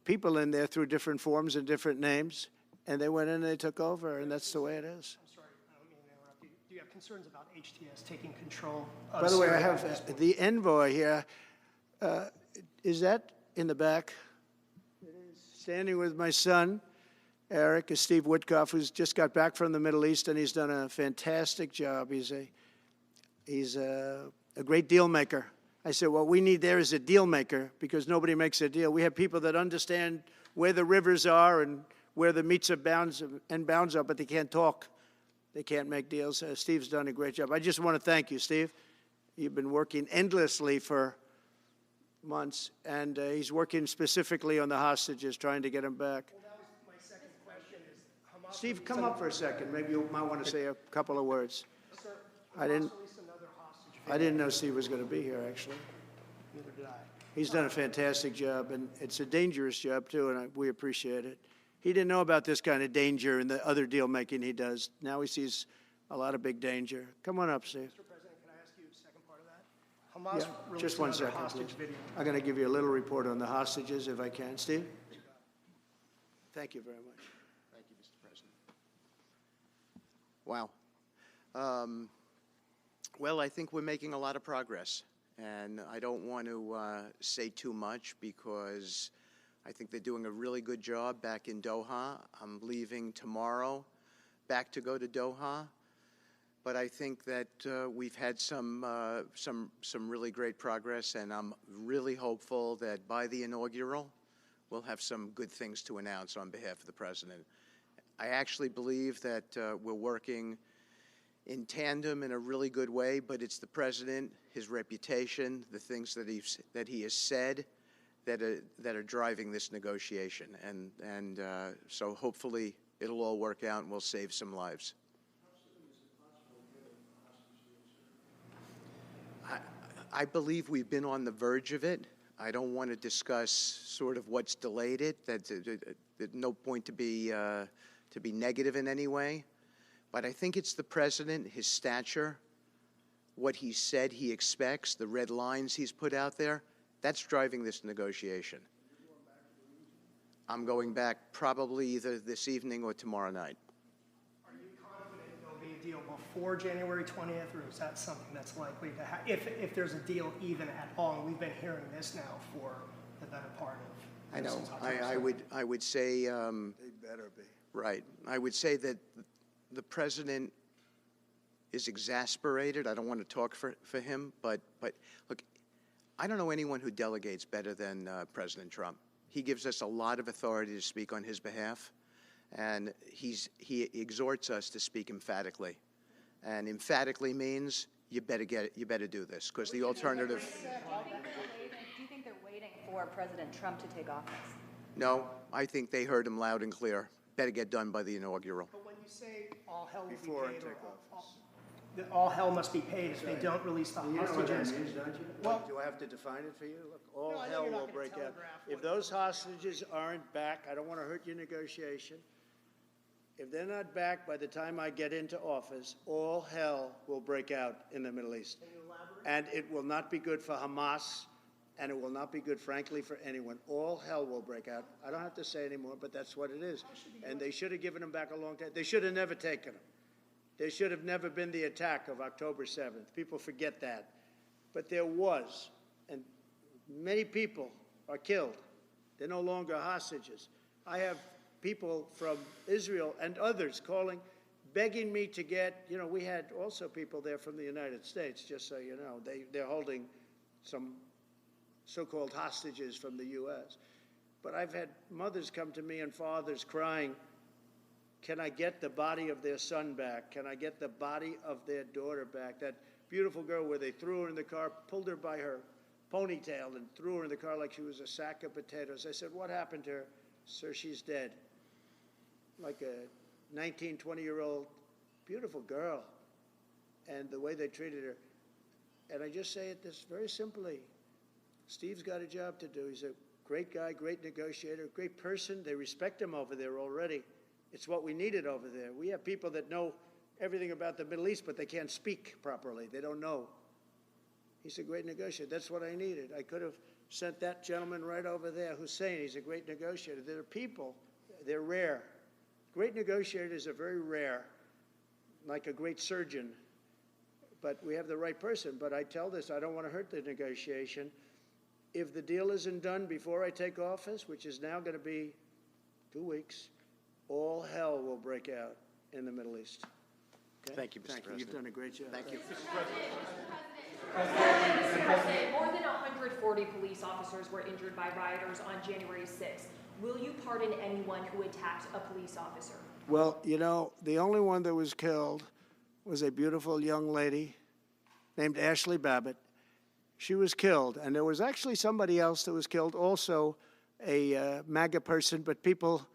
people in there through different forms and different names, and they went in and they took over, and that's the way it is. I'm sorry, I don't mean to interrupt you. Do you have concerns about HTS taking control of By the way, I Syria at this have point? the envoy here. Is that in the back? Standing with my son, Eric, is Steve Woodcoff, who's just got back from the Middle East, and he's done a fantastic job. He's a great deal maker. I said, what we need there is a deal maker, because nobody makes a deal. We have people that understand where the rivers are and where the meets and bounds are, but they can't talk. They can't make deals. Steve's done a great job. I just want to thank you, Steve. You've been working endlessly for months, and he's working specifically on the hostages, trying to get them back. Well, that was my second question is Hamas. Steve, come up for a second. Maybe you might want to say a couple of words. Sir, I didn't- Hamas released another hostage I didn't know Steve was going to be here, actually. Neither did I. He's done a fantastic job, and it's a dangerous job, too, and we appreciate it. He didn't know about this kind of danger and the other deal-making he does. Now he sees a lot of big danger. Come on up, Steve. Mr. President, can I ask you a second part of that? Hamas Yeah, released just one another second, hostage please. video. I'm going to give you a little report on the hostages, if I can. Steve? Thank you very much. Thank you, Mr. President. Wow. Well, I think we're making a lot of progress, and I don't want to say too much because I think they're doing a really good job back in Doha. I'm leaving tomorrow back to go to Doha, but I think that we've had some really great progress, and I'm really hopeful that by the inaugural, we'll have some good things to announce on behalf of the President. I actually believe that we're working in tandem in a really good way, but it's the President, his reputation, the things that he has said that are driving this negotiation. And so hopefully it'll all work out and we'll save some lives. I believe we've been on the verge of it. I don't want to discuss sort of what's delayed it. There's no point to be negative in any way. But I think it's the President, his stature, what he said he expects, the red lines he's put out there, that's driving this negotiation. I'm going back probably either this evening or tomorrow night. Are you confident there'll be a deal before January 20th, or is that something that's likely to happen? If there's a deal even at all, and we've been hearing this now for the better part of. I know. since October 7th. I would say. They better be. Right. I would say that the President is exasperated. I don't want to talk for him, but look, I don't know anyone who delegates better than President Trump. He gives us a lot of authority to speak on his behalf, and he exhorts us to speak emphatically. And emphatically means you better get it, you better do this, because the alternative. Do you think they're waiting for President Trump to take office? No, I think they heard him loud and clear. Better get done by the inaugural. But when you say all hell will Before be I paid, take that all hell must be paid if they don't release the You know what that hostages. means, don't you? Well- Do I have to define it for you? Look, all No, I know hell you're not will gonna break out. telegraph If what- those hostages aren't back, I don't want to hurt your negotiation. If they're not back by the time I get into office, all hell will break out in the Middle East. And it will not be good for Hamas, and it will not be good, frankly, for anyone. All hell will break out. I don't have to say anymore, but that's what it is. And they should have given them back a long time. They should have never taken them. There should have never been the attack of October 7th. People forget that. But there was, and many people are killed. They're no longer hostages. I have people from Israel and others calling, begging me to get, we had also people there from the United States, just so you know. They're holding some so-called hostages from the U.S. But I've had mothers come to me and fathers crying, can I get the body of their son back? Can I get the body of their daughter back? That beautiful girl where they threw her in the car, pulled her by her ponytail and threw her in the car like she was a sack of potatoes. I said, what happened to her? Sir, she's dead. Like a 19, 20-year-old beautiful girl. And the way they treated her. And I just say it this very simply. Steve's got a job to do. He's a great guy, great negotiator, great person. They respect him over there already. It's what we needed over there. We have people that know everything about the Middle East, but they can't speak properly. They don't know. He's a great negotiator. That's what I needed. I could have sent that gentleman right over there, Hussein. He's a great negotiator. There are people, they're rare. Great negotiators are very rare, like a great surgeon. But we have the right person. But I tell this, I don't want to hurt the negotiation. If the deal isn't done before I take office, which is now going to be 2 weeks, all hell will break out in the Middle East. Okay? Thank you, Mr. Thank you. President. You've done a great job. Thank you. Mr. President, more than 140 police officers were injured by rioters on January 6th. Will you pardon anyone who attacked a police officer? Well, you know, the only one that was killed was a beautiful young lady named Ashley Babbitt. She was killed, and there was actually somebody else that was killed, also a MAGA person, but people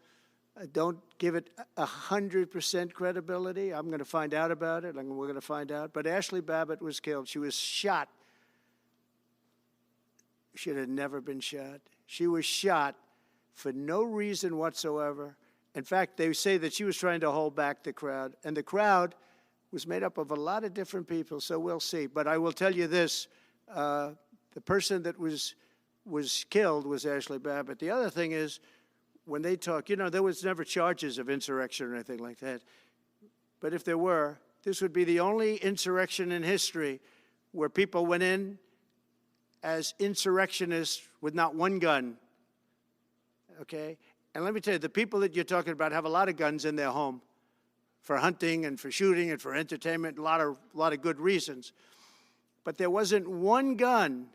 don't give it 100% credibility. I'm going to find out about it, and we're going to find out. But Ashley Babbitt was killed. She was shot. She had never been shot. She was shot for no reason whatsoever. In fact, they say that she was trying to hold back the crowd, and the crowd was made up of a lot of different people, so we'll see. But I will tell you this, the person that was killed was Ashley Babbitt. The other thing is, when they talk, you know, there was never charges of insurrection or anything like that. But if there were, this would be the only insurrection in history where people went in as insurrectionists with not one gun, okay? And let me tell you, the people that you're talking about have a lot of guns in their home for hunting and for shooting and for entertainment, a lot of good reasons. But there wasn't one gun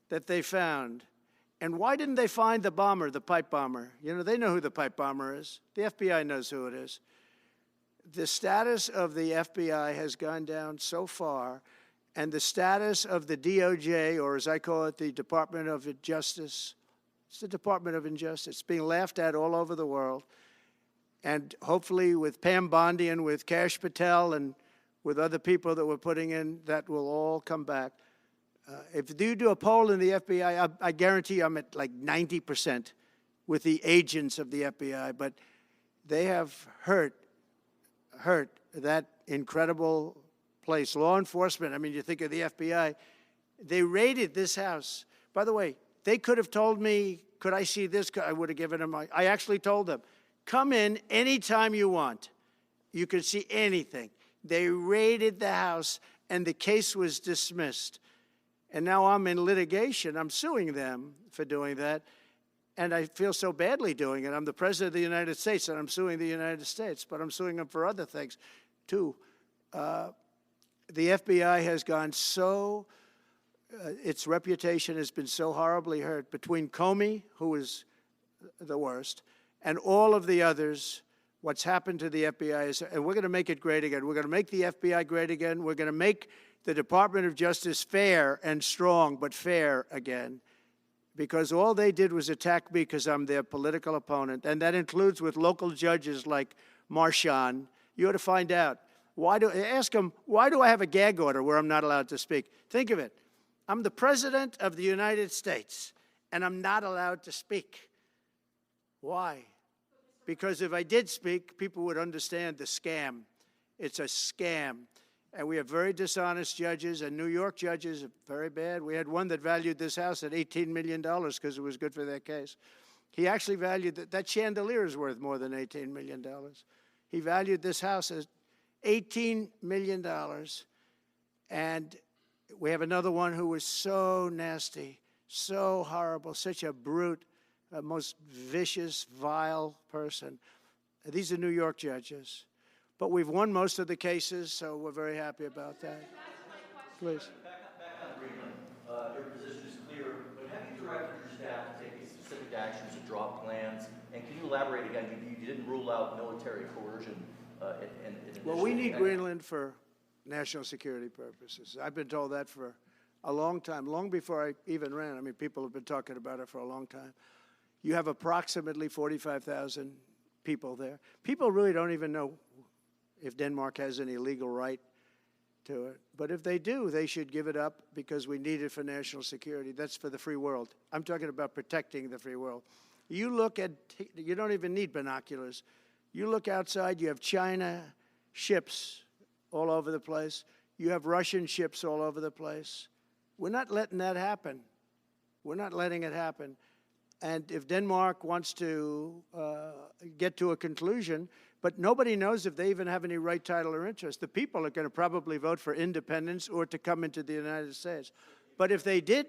that they found. And why didn't they find the bomber, the pipe bomber? You know, they know who the pipe bomber is. The FBI knows who it is. The status of the FBI has gone down so far, and the status of the DOJ, or as I call it, the Department of Justice, it's the Department of Injustice. It's being laughed at all over the world. And hopefully with Pam Bondi and with Kash Patel and with other people that we're putting in, that will all come back. If you do a poll in the FBI, I guarantee I'm at like 90% with the agents of the FBI, but they have hurt that incredible place. Law enforcement, I mean, you think of the FBI, they raided this house. By the way, they could have told me, could I see this? I would have given them, I actually told them, come in anytime you want. You can see anything. They raided the house, and the case was dismissed. And now I'm in litigation. I'm suing them for doing that. And I feel so badly doing it. I'm the President of the United States, and I'm suing the United States. But I'm suing them for other things, too. The FBI has gone so, its reputation has been so horribly hurt. Between Comey, who is the worst, and all of the others, what's happened to the FBI is, and we're going to make it great again. We're going to make the FBI great again. We're going to make the Department of Justice fair and strong, but fair again, because all they did was attack me because I'm their political opponent, and that includes with local judges like Marchand. You ought to find out. Ask them, why do I have a gag order where I'm not allowed to speak? Think of it. I'm the President of the United States, and I'm not allowed to speak. Why? Because if I did speak, people would understand the scam. It's a scam. And we have very dishonest judges, and New York judges are very bad. We had one that valued this house at $18 million because it was good for their case. He actually valued that chandelier is worth more than $18 million. He valued this house at $18 million. And we have another one who was so nasty, so horrible, such a brute, a most vicious, vile person. These are New York judges. But we've won most of the cases, so we're very happy about that. Please. Back on Greenland, your position is clear, but have you directed your staff to take specific actions to draw plans? And can you elaborate again? You didn't rule out military coercion Well, we need Greenland for national security purposes. I've been told that for a long time, long before I even ran. I mean, people have been talking about it for a long time. You have approximately 45,000 people there. People really don't even know if Denmark has any legal right to it. But if they do, they should give it up because we need it for national security. That's for the free world. I'm talking about protecting the free world. You look at, you don't even need binoculars. You look outside, you have China ships all over the place. You have Russian ships all over the place. We're not letting that happen. We're not letting it happen. And if Denmark wants to get to a conclusion, but nobody knows if they even have any right, title, or interest. The people are going to probably vote for independence or to come into the United States. But if they did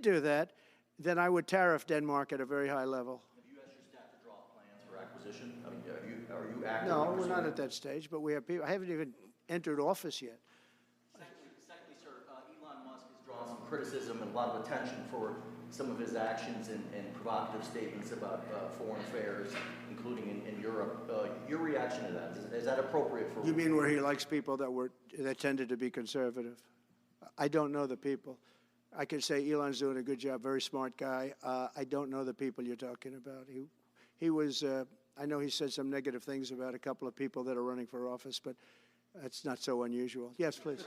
do that, then I would tariff Denmark at a very high level. Have you asked your staff to draw plans for acquisition? I mean, are you actively No, we're pursuing not it? at that stage, but we have people. I haven't even entered office yet. Secondly, sir, Elon Musk has drawn some criticism and a lot of attention for some of his actions and provocative statements about foreign affairs, including in Europe. Your reaction to that, is that appropriate for... You mean where he likes people that tended to be conservative? I don't know the people. I can say Elon's doing a good job, very smart guy. I don't know the people you're talking about. He was, I know he said some negative things about a couple of people that are running for office, but that's not so unusual. Yes, please.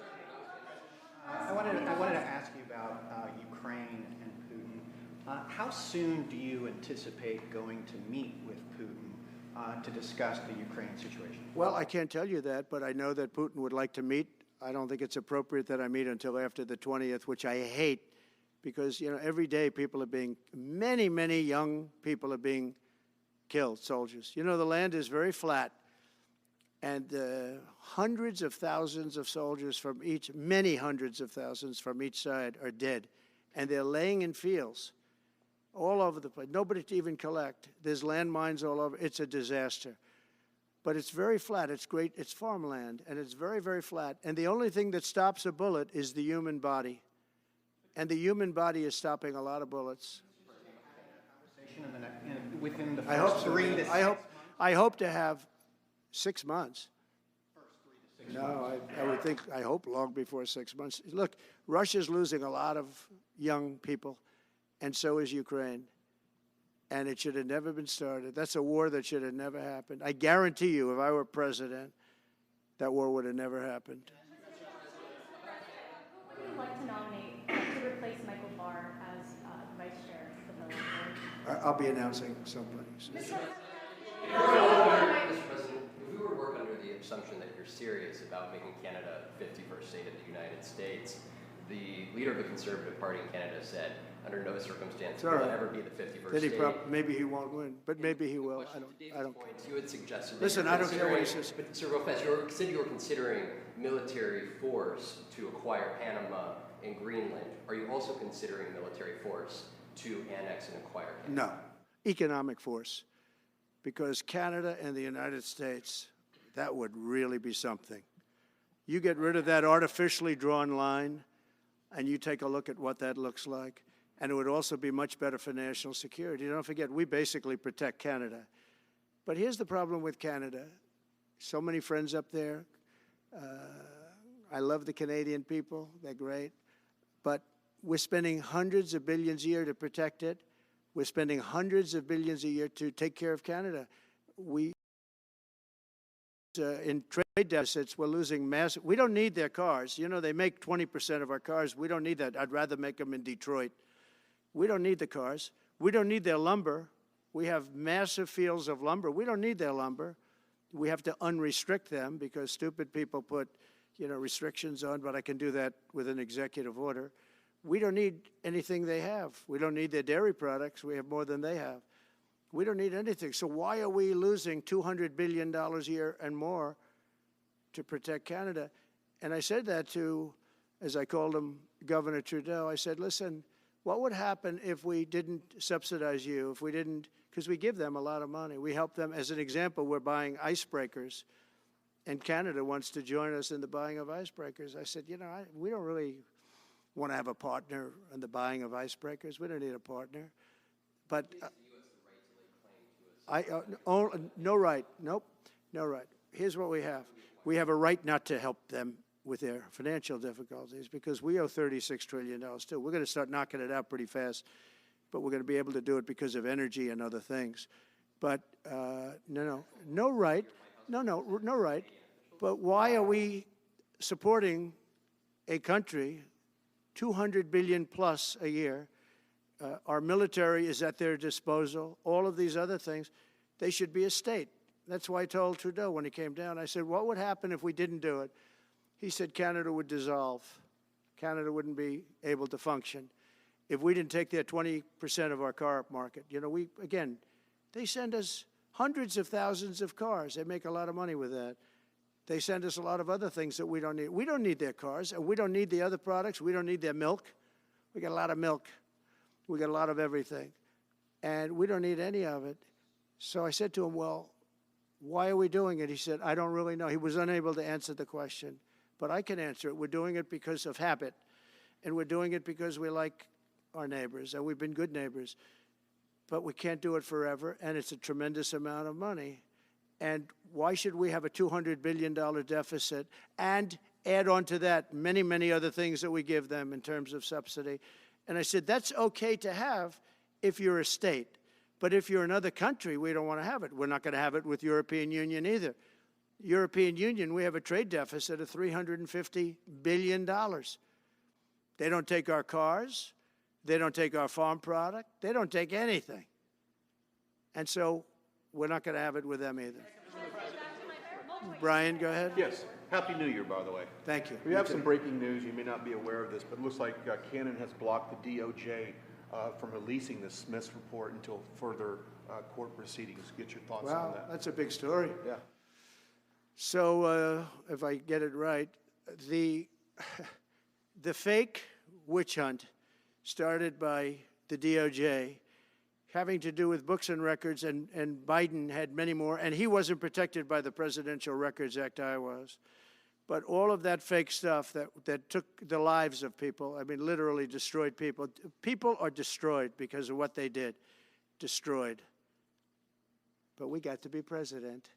I wanted to ask you about Ukraine and Putin. How soon do you anticipate going to meet with Putin to discuss the Ukraine situation? Well, I can't tell you that, but I know that Putin would like to meet. I don't think it's appropriate that I meet until after the 20th, which I hate, because, you know, every day people are being, many young people are being killed, soldiers. You know, the land is very flat, and hundreds of thousands of soldiers from each, many hundreds of thousands from each side are dead, and they're laying in fields all over the place. Nobody to even collect. There's landmines all over. It's a disaster. But it's very flat. It's great. It's farmland, and it's very, very flat. And the only thing that stops a bullet is the human body. And the human body is stopping a lot of bullets. Within the I hope first so. 3 to 6 months? I hope to have 6 months. No, I would think, I hope long before 6 months. Look, Russia's losing a lot of young people, and so is Ukraine. And it should have never been started. That's a war that should have never happened. I guarantee you, if I were president, that war would have never happened. Who would you like to nominate to replace Michael Barr as vice chair of the board? I'll be announcing somebody. Mr. President, if we were to work under the assumption that you're serious about making Canada 51st state of the United States, the leader of the Conservative Party in Canada said, under no circumstance will it ever be the 51st state. Maybe he won't win, but maybe he will. I don't. You had suggested. Listen, I don't care what he says. But Sir, real fast, you said you were considering military force to acquire Panama and Greenland. Are you also considering military force to annex and acquire Canada? No, economic force, because Canada and the United States, that would really be something. You get rid of that artificially drawn line, and you take a look at what that looks like. And it would also be much better for national security. Don't forget, we basically protect Canada. But here's the problem with Canada. So many friends up there. I love the Canadian people. They're great. But we're spending hundreds of billions a year to protect it. We're spending hundreds of billions a year to take care of Canada. In trade deficits, we're losing massive. We don't need their cars. You know, they make 20% of our cars. We don't need that. I'd rather make them in Detroit. We don't need the cars. We don't need their lumber. We have massive fields of lumber. We don't need their lumber. We have to unrestrict them because stupid people put, you know, restrictions on, but I can do that with an executive order. We don't need anything they have. We don't need their dairy products. We have more than they have. We don't need anything. So why are we losing $200 billion a year and more to protect Canada? And I said that to, as I called him, Governor Trudeau. I said, listen, what would happen if we didn't subsidize you, if we didn't, because we give them a lot of money. We help them. As an example, we're buying icebreakers, and Canada wants to join us in the buying of icebreakers. I said, you know, we don't really want to have a partner in the buying of icebreakers. We don't need a partner. But No right. Nope. No right. Here's what we have. We have a right not to help them with their financial difficulties because we owe $36 trillion too. We're going to start knocking it out pretty fast, but we're going to be able to do it because of energy and other things. But no right. No right. But why are we supporting a country, 200 billion plus a year? Our military is at their disposal. All of these other things, they should be a state. That's why I told Trudeau when he came down, I said, what would happen if we didn't do it? He said Canada would dissolve. Canada wouldn't be able to function if we didn't take their 20% of our car market. You know, they send us hundreds of thousands of cars. They make a lot of money with that. They send us a lot of other things that we don't need. We don't need their cars, and we don't need the other products. We don't need their milk. We got a lot of milk. We got a lot of everything, and we don't need any of it. So I said to him, well, why are we doing it? He said, I don't really know. He was unable to answer the question, but I can answer it. We're doing it because of habit, and we're doing it because we like our neighbors, and we've been good neighbors, but we can't do it forever, and it's a tremendous amount of money. And why should we have a $200 billion deficit and add on to that many, many other things that we give them in terms of subsidy? And I said, that's okay to have if you're a state. But if you're another country, we don't want to have it. We're not going to have it with European Union either. European Union, we have a trade deficit of $350 billion. They don't take our cars. They don't take our farm product. They don't take anything. And so we're not going to have it with them either. Brian, go ahead. Yes. Happy New Year, by the way. Thank you. We have some breaking news. You may not be aware of this, but it looks like Canon has blocked the DOJ from releasing the Smith's report until further court proceedings. Get your thoughts on that. That's a big story. Yeah. So if I get it right, the fake witch hunt started by the DOJ having to do with books and records, and Biden had many more, and he wasn't protected by the Presidential Records Act, I was. But all of that fake stuff that took the lives of people, I mean, literally destroyed people. People are destroyed because of what they did, destroyed. But we got to be president.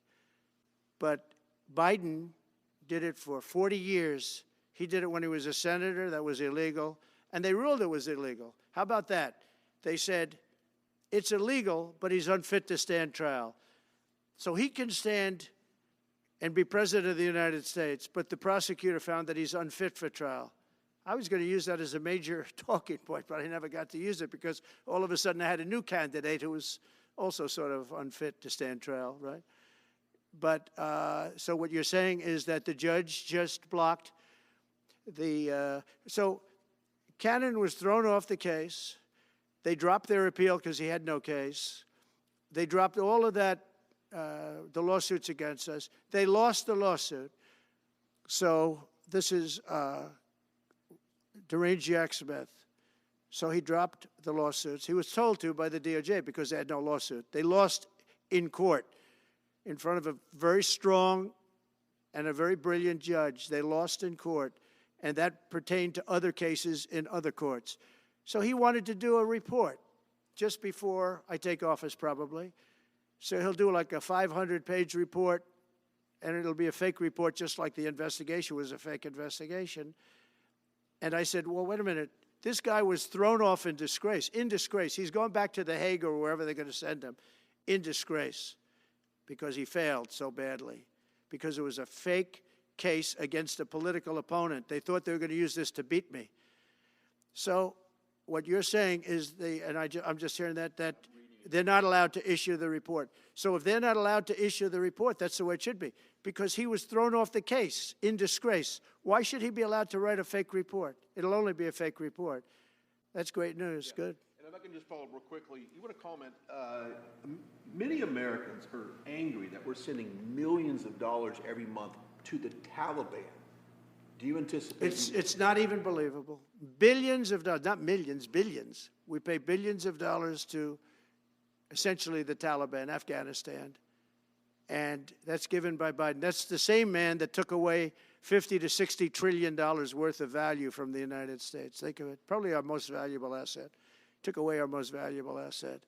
But Biden did it for 40 years. He did it when he was a senator. That was illegal. And they ruled it was illegal. How about that? They said, it's illegal, but he's unfit to stand trial. So he can stand and be president of the United States, but the prosecutor found that he's unfit for trial. I was going to use that as a major talking point, but I never got to use it because all of a sudden I had a new candidate who was also sort of unfit to stand trial, right? But so what you're saying is that the judge just blocked the, so Cannon was thrown off the case. They dropped their appeal because he had no case. They dropped all of that, the lawsuits against us. They lost the lawsuit. So this is deranged Jack Smith. So he dropped the lawsuits. He was told to by the DOJ because they had no lawsuit. They lost in court in front of a very strong and a very brilliant judge. They lost in court, and that pertained to other cases in other courts. So he wanted to do a report just before I take office, probably. So he'll do like a 500-page report, and it'll be a fake report just like the investigation was a fake investigation. And I said, well, wait a minute. This guy was thrown off in disgrace. In disgrace. He's going back to The Hague or wherever they're going to send him. In disgrace. Because he failed so badly. Because it was a fake case against a political opponent. They thought they were going to use this to beat me. So what you're saying is, I'm just hearing that they're not allowed to issue the report. So if they're not allowed to issue the report, that's the way it should be. Because he was thrown off the case in disgrace. Why should he be allowed to write a fake report? It'll only be a fake report. That's great news. Yeah. Good. And if I can just follow up real quickly, you want to comment, many Americans are angry that we're sending millions of dollars every month to the Taliban. Do you anticipate? It's not even believable. Billions of dollars, not millions, billions. We pay billions of dollars to essentially the Taliban, Afghanistan. And that's given by Biden. That's the same man that took away $50 to $60 trillion worth of value from the United States. Think of it. Probably our most valuable asset. Took away our most valuable asset.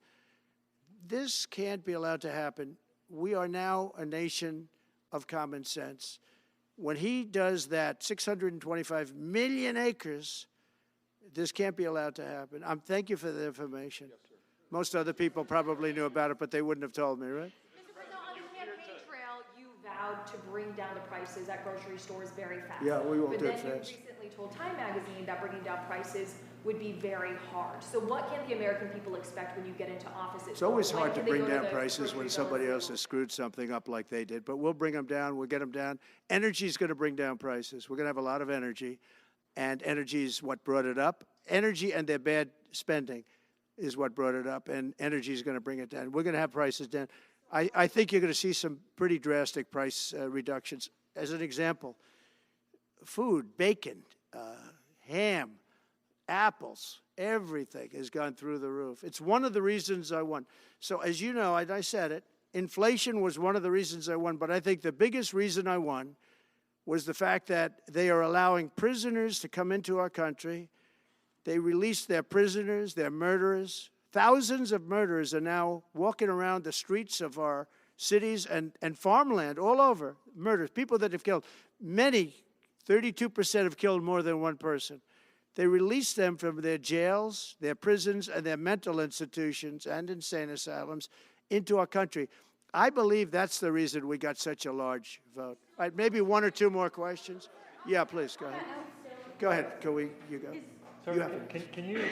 this can't be allowed to happen. We are now a nation of common sense. When he does that, 625 million acres, this can't be allowed to happen. Thank you for the information. Yes, sir. Most other people probably knew about it, but they wouldn't have told me, right? Mr. President, on the campaign trail, you vowed to bring down the prices at grocery stores very fast. Yeah, we won't do it But then fast. you recently told Time Magazine that bringing down prices would be very hard. So what can the American people expect when you get into office? It's always When hard to can they bring go down the prices when grocery somebody bill else has screwed something up like they did. But we'll bring them down. We'll get them down. Energy is going to bring down prices. We're going to have a lot of energy, and energy is what brought it up. Energy and their bad spending is what brought it up, and energy is going to bring it down. We're going to have prices down. I think you're going to see some pretty drastic price reductions. As an example, food, bacon, ham, apples, everything has gone through the roof. It's one of the reasons I won. So as you know, I said it, inflation was one of the reasons I won, but I think the biggest reason I won was the fact that they are allowing prisoners to come into our country. They released their prisoners, their murderers. Thousands of murderers are now walking around the streets of our cities and farmland all over. Murders, people that have killed. Many, 32% have killed more than one person. They released them from their jails, their prisons, and their mental institutions and insane asylums into our country. I believe that's the reason we got such a large vote. All right, maybe one or two more questions. Yeah, please, go ahead. Go ahead, you go. Sir, can you,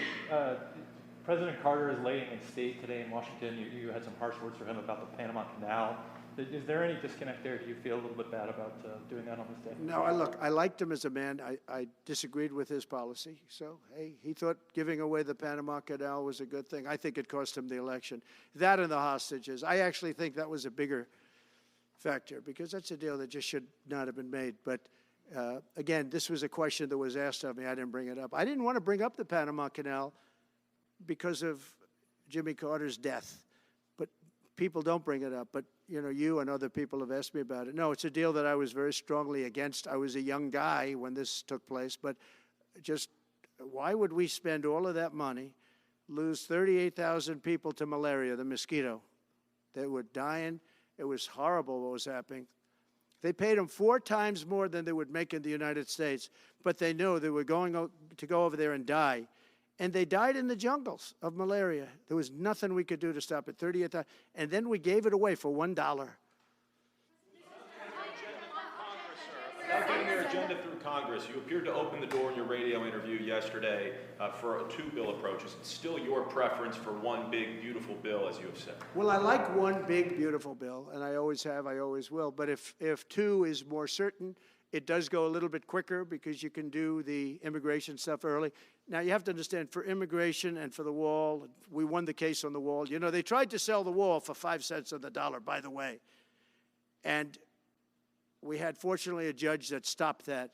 President Carter is laying in state today in Washington. You had some harsh words for him about the Panama Canal. Is there any disconnect there? Do you feel a little bit bad about doing that on this day? No, I liked him as a man. I disagreed with his policy. So, hey, he thought giving away the Panama Canal was a good thing. I think it cost him the election. That and the hostages. I actually think that was a bigger factor because that's a deal that just should not have been made. But again, this was a question that was asked of me. I didn't bring it up. I didn't want to bring up the Panama Canal because of Jimmy Carter's death. But people don't bring it up. But, you know, you and other people have asked me about it. No, it's a deal that I was very strongly against. I was a young guy when this took place. But just why would we spend all of that money, lose 38,000 people to malaria, the mosquito? They were dying. It was horrible what was happening. They paid them 4 times more than they would make in the United States, but they knew they were going to go over there and die. And they died in the jungles of malaria. There was nothing we could do to stop it. 38,000, and then we gave it away for $1. Without getting your agenda through Congress, you appeared to open the door in your radio interview yesterday for 2 bill approaches. It's still your preference for one big, beautiful bill, as you have said. Well, I like one big, beautiful bill, and I always have, I always will. But if 2 is more certain, it does go a little bit quicker because you can do the immigration stuff early. Now, you have to understand, for immigration and for the wall, we won the case on the wall. You know, they tried to sell the wall for 5 cents on the dollar, by the way. And we had, fortunately, a judge that stopped that.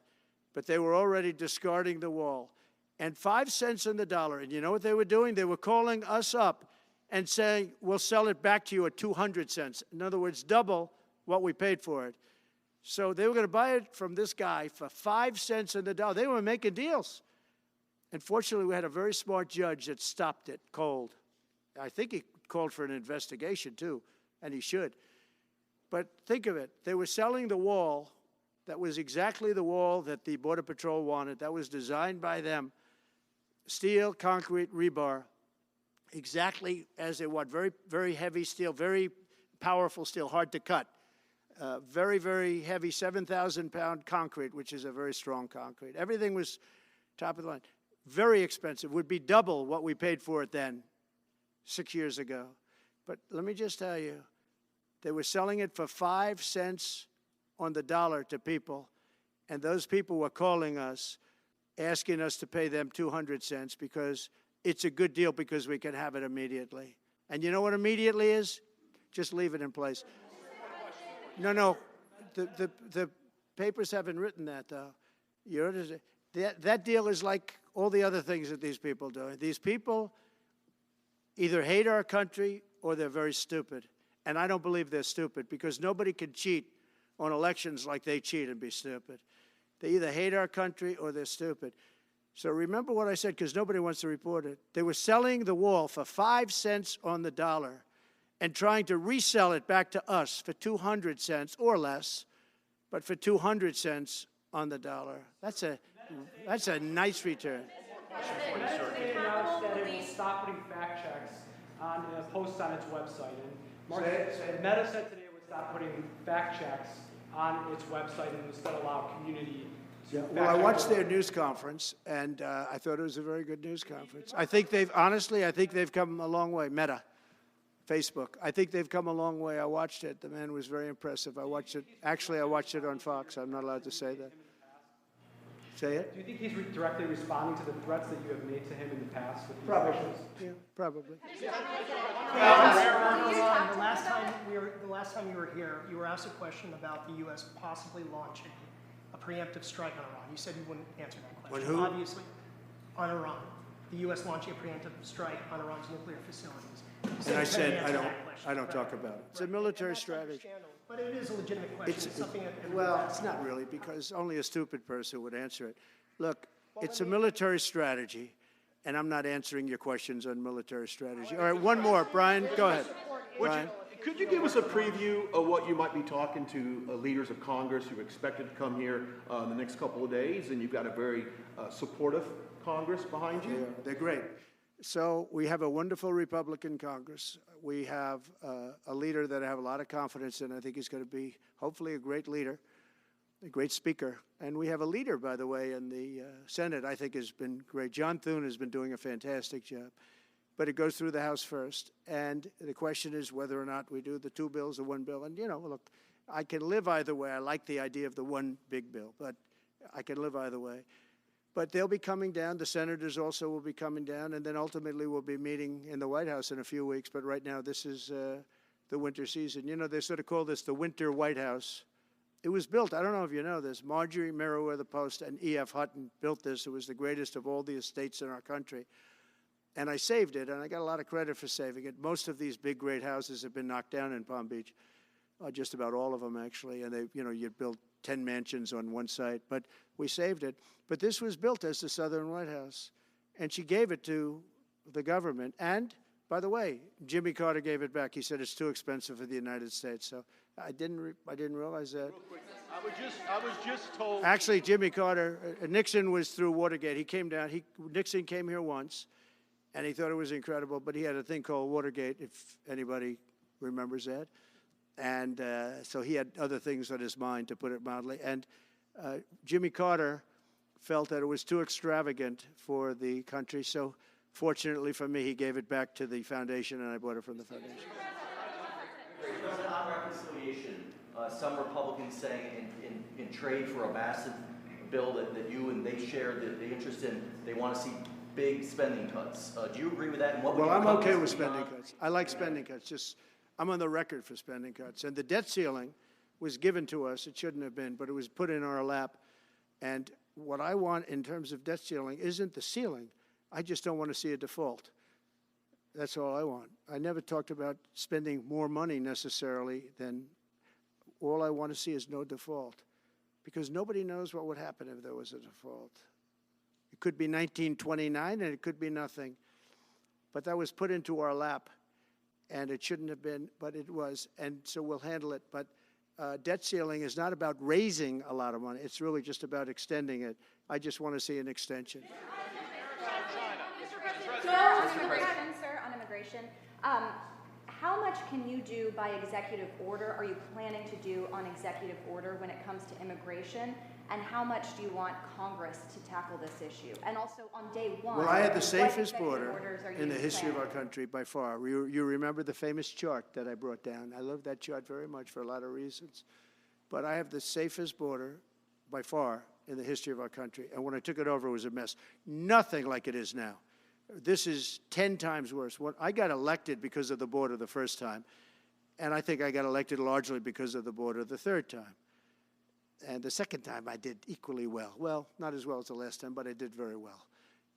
But they were already discarding the wall. And 5 cents on the dollar. And you know what they were doing? They were calling us up and saying, we'll sell it back to you at 200 cents. In other words, double what we paid for it. So they were going to buy it from this guy for 5 cents on the dollar. They were making deals. And fortunately, we had a very smart judge that stopped it cold. I think he called for an investigation, too, and he should. But think of it. They were selling the wall that was exactly the wall that the Border Patrol wanted. That was designed by them. Steel, concrete, rebar, exactly as they want. Very, very heavy steel, very powerful steel, hard to cut. Very, very heavy 7,000-pound concrete, which is a very strong concrete. Everything was top of the line. Very expensive. Would be double what we paid for it then, 6 years ago. But let me just tell you, they were selling it for 5 cents on the dollar to people, and those people were calling us, asking us to pay them 200 cents because it's a good deal because we can have it immediately. And you know what immediately is? Just leave it in place. No, the papers haven't written that, though. That deal is like all the other things that these people do. These people either hate our country or they're very stupid. And I don't believe they're stupid because nobody can cheat on elections like they cheat and be stupid. They either hate our country or they're stupid. So remember what I said because nobody wants to report it. They were selling the wall for 5 cents on the dollar. and trying to resell it back to us for 200 cents or less, but for 200 cents on the dollar. That's a nice return. Meta today announced that it will stop putting fact checks on posts on its website. And Meta said today it would stop putting fact checks on its website and instead allow community to fact Well, I check watched it. their news conference, and I thought it was a very good news conference. I think they've come a long way. Meta, Facebook. I think they've come a long way. I watched it. The man was very impressive. I watched it on Fox. I'm not allowed to say that. Say it? Do you think he's directly responding to the threats that you have made to him in the past with these Probably. issues? Yeah, probably. The last time you were here, you were asked a question about the U.S. possibly launching a preemptive strike on Iran. You said you wouldn't answer that question. On who? Obviously, on Iran. The U.S. launching a preemptive strike on Iran's nuclear facilities. You And I you said, couldn't answer that question. I don't talk about it. It's a military And that's strategy. understandable, but it is a legitimate question. It's something that Well, it's not really, because only a stupid person would answer it. Look, it's a military strategy, and I'm not answering your questions on military strategy. All right, one more. Brian, go ahead. Brian? Could you give us a preview of what you might be talking to leaders of Congress who are expected to come here in the next couple of days? And you've got a very supportive Congress behind you. Yeah, they're great. So we have a wonderful Republican Congress. We have a leader that I have a lot of confidence in. I think he's going to be, hopefully, a great leader, a great speaker. And we have a leader, by the way, in the Senate I think has been great. John Thune has been doing a fantastic job. But it goes through the House first. And the question is whether or not we do the two bills or one bill. And, look, I can live either way. I like the idea of the one big bill, but I can live either way. But they'll be coming down. The senators also will be coming down. And then ultimately we'll be meeting in the White House in a few weeks. But right now this is the winter season. They sort of call this the winter White House. It was built, I don't know if you know this, Marjorie Meriwether Post and E.F. Hutton built this. It was the greatest of all the estates in our country. And I saved it, and I got a lot of credit for saving it. Most of these big, great houses have been knocked down in Palm Beach, just about all of them, actually. And they, you'd build 10 mansions on one site, but we saved it. But this was built as the Southern White House, and she gave it to the government. And, by the way, Jimmy Carter gave it back. He said it's too expensive for the United States. So I didn't realize that. Real quick, I was just told. Actually, Jimmy Carter, Nixon was through Watergate. He came down. Nixon came here once, and he thought it was incredible. But he had a thing called Watergate, if anybody remembers that. And so he had other things on his mind, to put it mildly. And Jimmy Carter felt that it was too extravagant for the country. So fortunately for me, he gave it back to the foundation, and I bought it from the foundation. President, on reconciliation, some Republicans saying in trade for a massive bill that you and they share the interest in, they want to see big spending cuts. Do you agree with that? And what Well, I'm okay with spending cuts. I like spending cuts. I'm on the record for spending cuts. And the debt ceiling was given to us. It shouldn't have been, but it was put in our lap. And what I want in terms of debt ceiling isn't the ceiling. I just don't want to see a default. That's all I want. I never talked about spending more money necessarily than all I want to see is no default, because nobody knows what would happen if there was a default. It could be 1929 and it could be nothing. But that was put into our lap, and it shouldn't have been, but it was, and so we'll handle it. But debt ceiling is not about raising a lot of money. It's really just about extending it. I just want to see an extension. On immigration, how much can you do by executive order? Are you planning to do on executive order when it comes to immigration? And how much do you want Congress to tackle this issue? And also on day one, Well, I had the what safest executive border orders are in you the history of our planning? country by far. You remember the famous chart that I brought down. I love that chart very much for a lot of reasons. But I have the safest border by far in the history of our country. And when I took it over, it was a mess. Nothing like it is now. This is 10 times worse. I got elected because of the border the first time, and I think I got elected largely because of the border the third time. And the second time I did equally well. Well, not as well as the last time, but I did very well.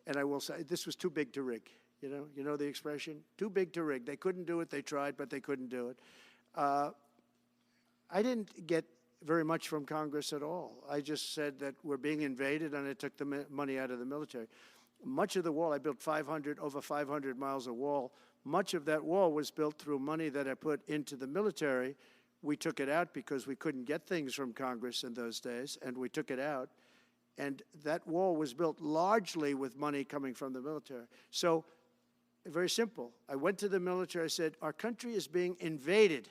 And I will say, this was too big to rig. You know the expression? Too big to rig. They couldn't do it. They tried, but they couldn't do it. I didn't get very much from Congress at all. I just said that we're being invaded, and I took the money out of the military. Much of the wall, I built over 500 miles of wall. Much of that wall was built through money that I put into the military. We took it out because we couldn't get things from Congress in those days, and we took it out. And that wall was built largely with money coming from the military. So, very simple. I went to the military, I said, our country is being invaded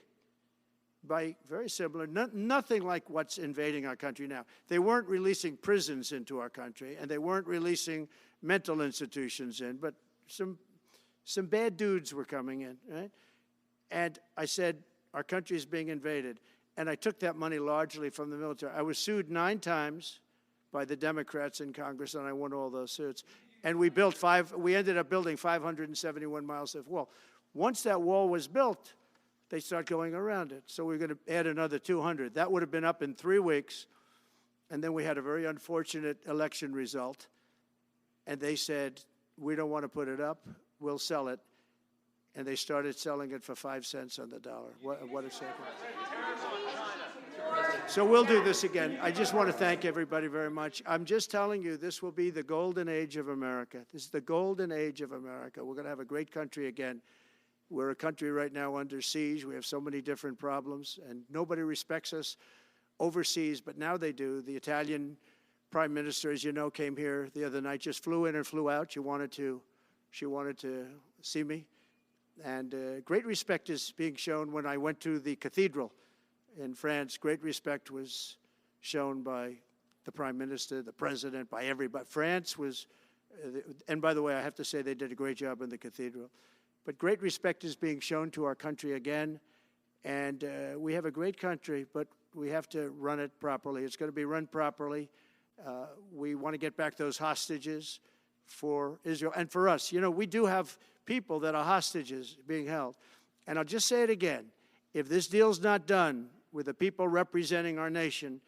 by very similar, nothing like what's invading our country now. They weren't releasing prisons into our country, and they weren't releasing mental institutions in, but some bad dudes were coming in, right? And I said, our country is being invaded. And I took that money largely from the military. I was sued 9 times by the Democrats in Congress, and I won all those suits. And we ended up building 571 miles of wall. Once that wall was built, they start going around it. So we're going to add another 200. That would have been up in 3 weeks. And then we had a very unfortunate election result. And they said, we don't want to put it up. We'll sell it. And they started selling it for 5 cents on the dollar. What a second. So we'll do this again. I just want to thank everybody very much. I'm just telling you, this will be the golden age of America. This is the golden age of America. We're going to have a great country again. We're a country right now under siege. We have so many different problems, and nobody respects us overseas, but now they do. The Italian prime minister, as you know, came here the other night, just flew in and flew out. She wanted to see me. And great respect is being shown when I went to the cathedral in France. Great respect was shown by the prime minister, the president, by everybody. France was, and by the way, I have to say they did a great job in the cathedral. But great respect is being shown to our country again. And we have a great country, but we have to run it properly. It's going to be run properly. We want to get back those hostages for Israel and for us. You know, we do have people that are hostages being held. And I'll just say it again. If this deal's not done with the people representing our nation,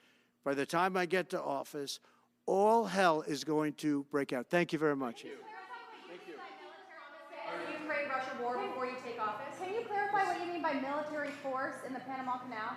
by the time I get to office, all hell is going to break out. Thank you very much. Ukraine-Russia war before you take office. Can you clarify what you mean by military force in the Panama Canal?